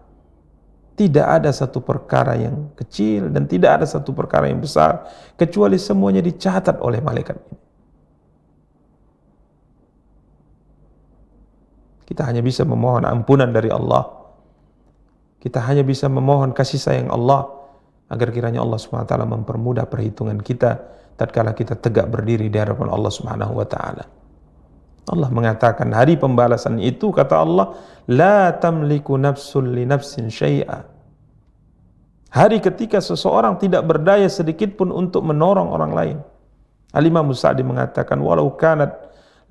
Tidak ada satu perkara yang kecil dan tidak ada satu perkara yang besar kecuali semuanya dicatat oleh malaikat ini. Kita hanya bisa memohon ampunan dari Allah Kita hanya bisa memohon kasih sayang Allah agar kiranya Allah SWT mempermudah perhitungan kita tatkala kita tegak berdiri di hadapan Allah Subhanahu wa taala. Allah mengatakan hari pembalasan itu, kata Allah, la tamliku nafsun li nafsin syai'a. Hari ketika seseorang tidak berdaya sedikit pun untuk menolong orang lain. Al-Imam Sa'di mengatakan walau kanat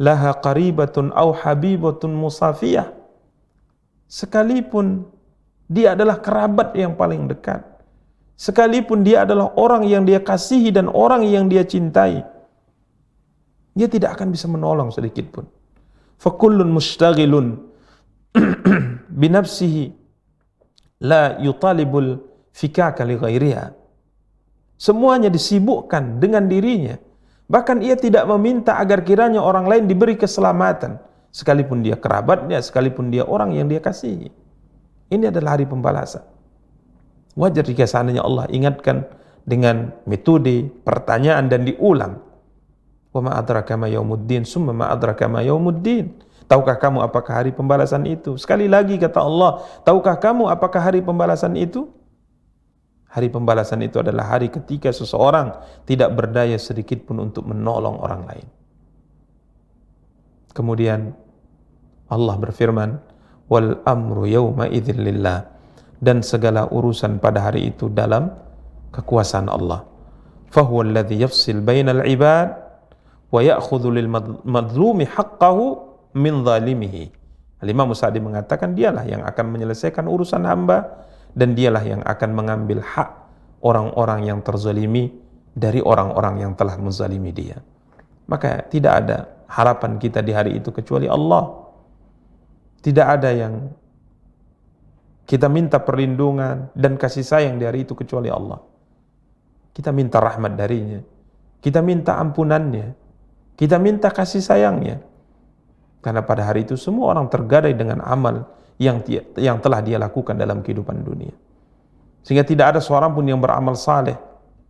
laha qaribatun aw habibatun musafiyah. Sekalipun dia adalah kerabat yang paling dekat, sekalipun dia adalah orang yang dia kasihi dan orang yang dia cintai, dia tidak akan bisa menolong sedikit pun. Fakullun mustaghilun binafsihi la yutalibul fikaka li ghairiha. Semuanya disibukkan dengan dirinya, bahkan ia tidak meminta agar kiranya orang lain diberi keselamatan, sekalipun dia kerabatnya, sekalipun dia orang yang dia kasihi. Ini adalah hari pembalasan. Wajar jika seandainya Allah ingatkan dengan metode pertanyaan dan diulang. Wa ma adraka ma yaumuddin summa ma adraka ma yaumuddin. Tahukah kamu apakah hari pembalasan itu? Sekali lagi kata Allah, tahukah kamu apakah hari pembalasan itu? Hari pembalasan itu adalah hari ketika seseorang tidak berdaya sedikit pun untuk menolong orang lain. Kemudian Allah berfirman, wal amru yawma idzin lillah, dan segala urusan pada hari itu dalam kekuasaan Allah. Fahuwa alladhi yafsil bainal ibad wa ya'khudhu lil madlumi haqqahu min zalimihi. Al-Imam Sa'di mengatakan dialah yang akan menyelesaikan urusan hamba dan dialah yang akan mengambil hak orang-orang yang terzalimi dari orang-orang yang telah menzalimi dia. Maka tidak ada harapan kita di hari itu kecuali Allah. Tidak ada yang kita minta perlindungan dan kasih sayang di hari itu kecuali Allah. Kita minta rahmat darinya, kita minta ampunannya, kita minta kasih sayangnya. Karena pada hari itu semua orang tergadai dengan amal yang telah dia lakukan dalam kehidupan dunia. Sehingga tidak ada seorang pun yang beramal saleh,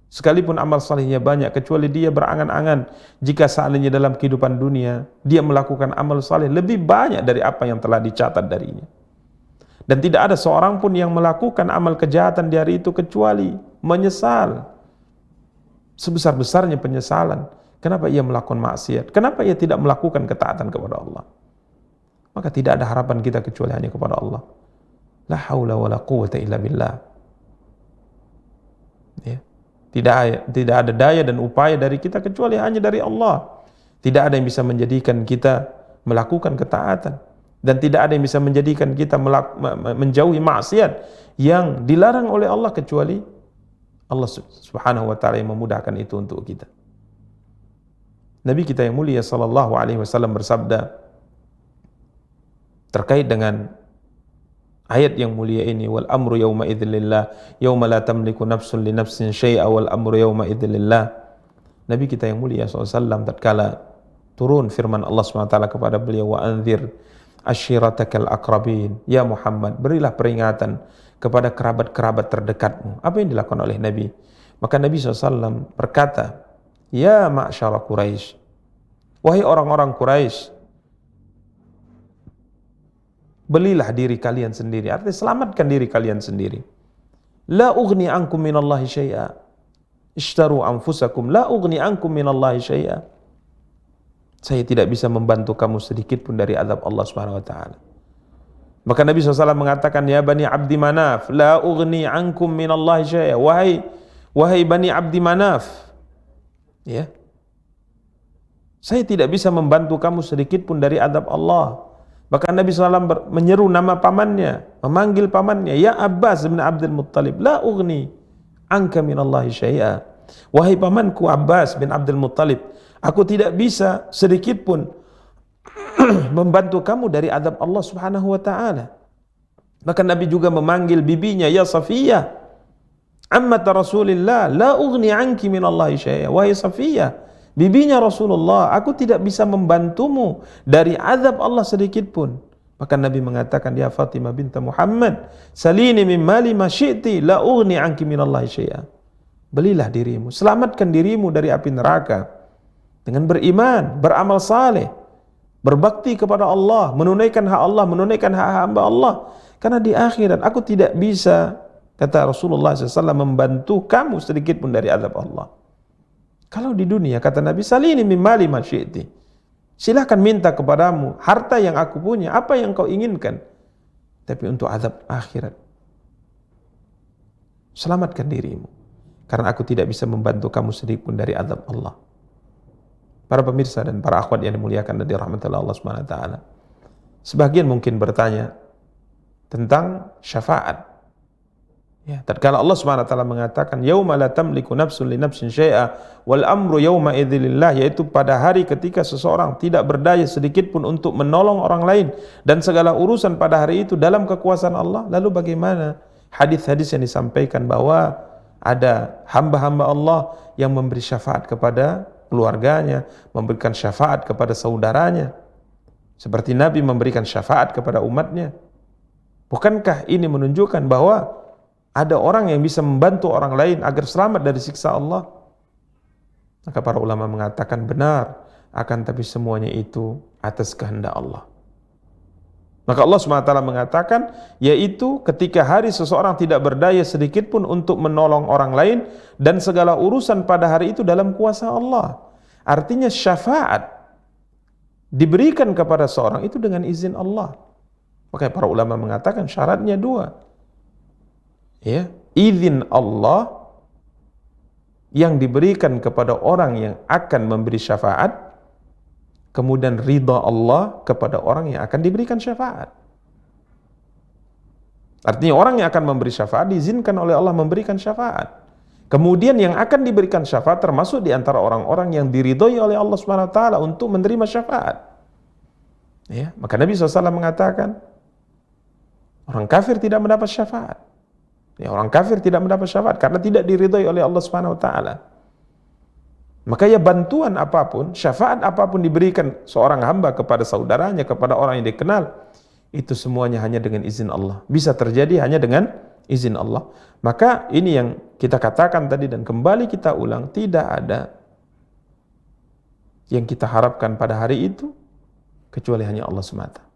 sekalipun amal salehnya banyak, kecuali dia berangan-angan jika seandainya dalam kehidupan dunia dia melakukan amal saleh lebih banyak dari apa yang telah dicatat darinya. Dan tidak ada seorang pun yang melakukan amal kejahatan di hari itu kecuali menyesal sebesar-besarnya penyesalan. Kenapa ia melakukan maksiat? Kenapa ia tidak melakukan ketaatan kepada Allah? Maka tidak ada harapan kita kecuali hanya kepada Allah. La haula wa la quwwata illa billah. Ya. Tidak ada daya dan upaya dari kita kecuali hanya dari Allah. Tidak ada yang bisa menjadikan kita melakukan ketaatan, dan tidak ada yang bisa menjadikan kita menjauhi maksiat yang dilarang oleh Allah kecuali Allah Subhanahu wa taala yang memudahkan itu untuk kita. Nabi kita yang mulia sallallahu alaihi wasallam bersabda terkait dengan ayat yang mulia ini, wal amru yawma idzin lillah yawma la tamliku nafsun li nafsin syai'a wal amru yawma idzin lillah. Nabi kita yang mulia sallallahu alaihi wasallam tatkala turun firman Allah SWT kepada beliau, wa anzir ashiratakal aqrabin, ya Muhammad, berilah peringatan kepada kerabat-kerabat terdekatmu. Apa yang dilakukan oleh Nabi? Maka Nabi SAW berkata, ya ma'syara Quraisy, wahai orang-orang Quraisy, belilah diri kalian sendiri, artinya selamatkan diri kalian sendiri. La ughni ankum minallahi syai'a, ishtaru anfusakum, la ughni ankum minallahi syai'a. Saya tidak bisa membantu kamu sedikit pun dari azab Allah Subhanahu wa taala. Maka Nabi SAW mengatakan, ya Bani Abdi Manaf, la ughni ankum minallahi syai'a. Wahai Bani Abdi Manaf, ya, saya tidak bisa membantu kamu sedikit pun dari azab Allah. Bahkan Nabi SAW menyeru nama pamannya, memanggil pamannya, ya Abbas bin Abdul Muttalib, la ughni anka minallahi syai'a. Wahai pamanku Abbas bin Abdul Muttalib, aku tidak bisa sedikit pun membantu kamu dari azab Allah Subhanahu wa taala. Bahkan Nabi juga memanggil bibinya, ya Safiyah, ammat Rasulillah, la ughni anki minallahi syai'a. Wahai Safiyah, bibinya Rasulullah, aku tidak bisa membantumu dari azab Allah sedikit pun. Maka Nabi mengatakan, ya Fatimah binta Muhammad, salini min mali ma syi'ti, la ughni anki minallahi syai'a. Belilah dirimu, selamatkan dirimu dari api neraka dengan beriman, beramal saleh, berbakti kepada Allah, menunaikan hak Allah, menunaikan hak hamba Allah. Karena di akhirat aku tidak bisa, kata Rasulullah SAW, membantu kamu sedikit pun dari azab Allah. Kalau di dunia, kata Nabi, salini min mali ma syi'ti. Silahkan minta kepadamu harta yang aku punya, apa yang kau inginkan. Tapi untuk azab akhirat, selamatkan dirimu. Karena aku tidak bisa membantu kamu sedikit pun dari azab Allah. Para pemirsa dan para akhwat yang dimuliakan dan dirahmati Allah Subhanahu wa taala. Sebagian mungkin bertanya tentang syafaat. Ya, tatkala Allah Subhanahu wa taala mengatakan yauma la tamliku nafsun li nafsin syai'a wal amru yauma idzilillah, yaitu pada hari ketika seseorang tidak berdaya sedikit pun untuk menolong orang lain dan segala urusan pada hari itu dalam kekuasaan Allah. Lalu bagaimana hadis-hadis yang disampaikan bahwa ada hamba-hamba Allah yang memberi syafaat kepada keluarganya, memberikan syafaat kepada saudaranya, seperti Nabi memberikan syafaat kepada umatnya? Bukankah ini menunjukkan bahwa ada orang yang bisa membantu orang lain agar selamat dari siksa Allah? Maka para ulama mengatakan benar, akan tapi semuanya itu atas kehendak Allah. Maka Allah SWT mengatakan, yaitu ketika hari seseorang tidak berdaya sedikit pun untuk menolong orang lain dan segala urusan pada hari itu dalam kuasa Allah. Artinya syafaat diberikan kepada seorang itu dengan izin Allah. Maka para ulama mengatakan syaratnya dua. Ya, izin Allah yang diberikan kepada orang yang akan memberi syafaat, kemudian ridha Allah kepada orang yang akan diberikan syafaat. Artinya orang yang akan memberi syafaat diizinkan oleh Allah memberikan syafaat. Kemudian yang akan diberikan syafaat termasuk di antara orang-orang yang diridhoi oleh Allah Subhanahu wa taala untuk menerima syafaat. Ya, maka Nabi SAW mengatakan orang kafir tidak mendapat syafaat. Ya, orang kafir tidak mendapat syafaat karena tidak diridhoi oleh Allah Subhanahu wa taala. Maka ya bantuan apapun, syafaat apapun diberikan seorang hamba kepada saudaranya, kepada orang yang dikenal, itu semuanya hanya dengan izin Allah. Bisa terjadi hanya dengan izin Allah. Maka ini yang kita katakan tadi dan kembali kita ulang, tidak ada yang kita harapkan pada hari itu kecuali hanya Allah semata.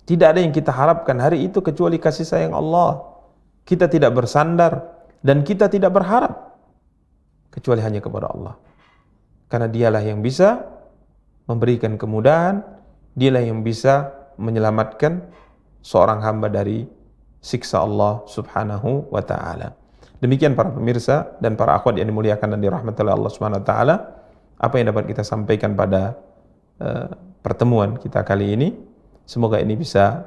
Tidak ada yang kita harapkan hari itu kecuali kasih sayang Allah. Kita tidak bersandar dan kita tidak berharap kecuali hanya kepada Allah. Karena dialah yang bisa memberikan kemudahan, dialah yang bisa menyelamatkan seorang hamba dari siksa Allah Subhanahu wa taala. Demikian para pemirsa dan para akhwat yang dimuliakan dan dirahmati oleh Allah Subhanahu wa taala, apa yang dapat kita sampaikan pada pertemuan kita kali ini. Semoga ini bisa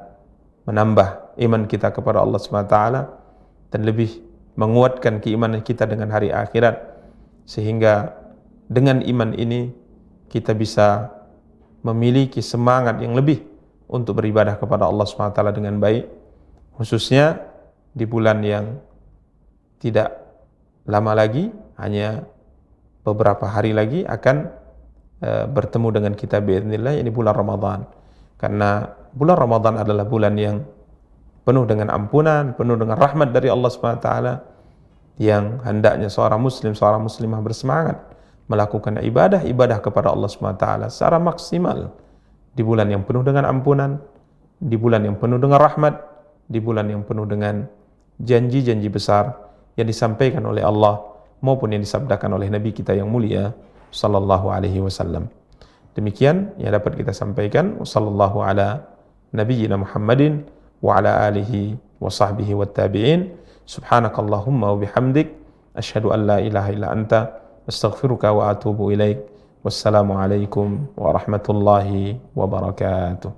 menambah iman kita kepada Allah Subhanahu wa taala dan lebih menguatkan keimanan kita dengan hari akhirat, sehingga dengan iman ini kita bisa memiliki semangat yang lebih untuk beribadah kepada Allah Subhanahu wa taala dengan baik, khususnya di bulan yang tidak lama lagi, hanya beberapa hari lagi akan bertemu dengan kita biidznillah, ini bulan Ramadan. Karena bulan Ramadan adalah bulan yang penuh dengan ampunan, penuh dengan rahmat dari Allah Subhanahu wa taala, yang hendaknya seorang muslim, seorang muslimah bersemangat melakukan ibadah kepada Allah Subhanahu wa taala secara maksimal di bulan yang penuh dengan ampunan, di bulan yang penuh dengan rahmat, di bulan yang penuh dengan janji-janji besar yang disampaikan oleh Allah maupun yang disabdakan oleh Nabi kita yang mulia sallallahu alaihi wasallam. Demikian yang dapat kita sampaikan. Sallallahu ala nabiyyina Muhammadin wa ala alihi wa sahbihi wa tabi'in. Subhanakallahumma wa bihamdik asyhadu an la ilaha illa anta astaghfiruka wa atubu ilaik. Wassalamu alaikum warahmatullahi wabarakatuh.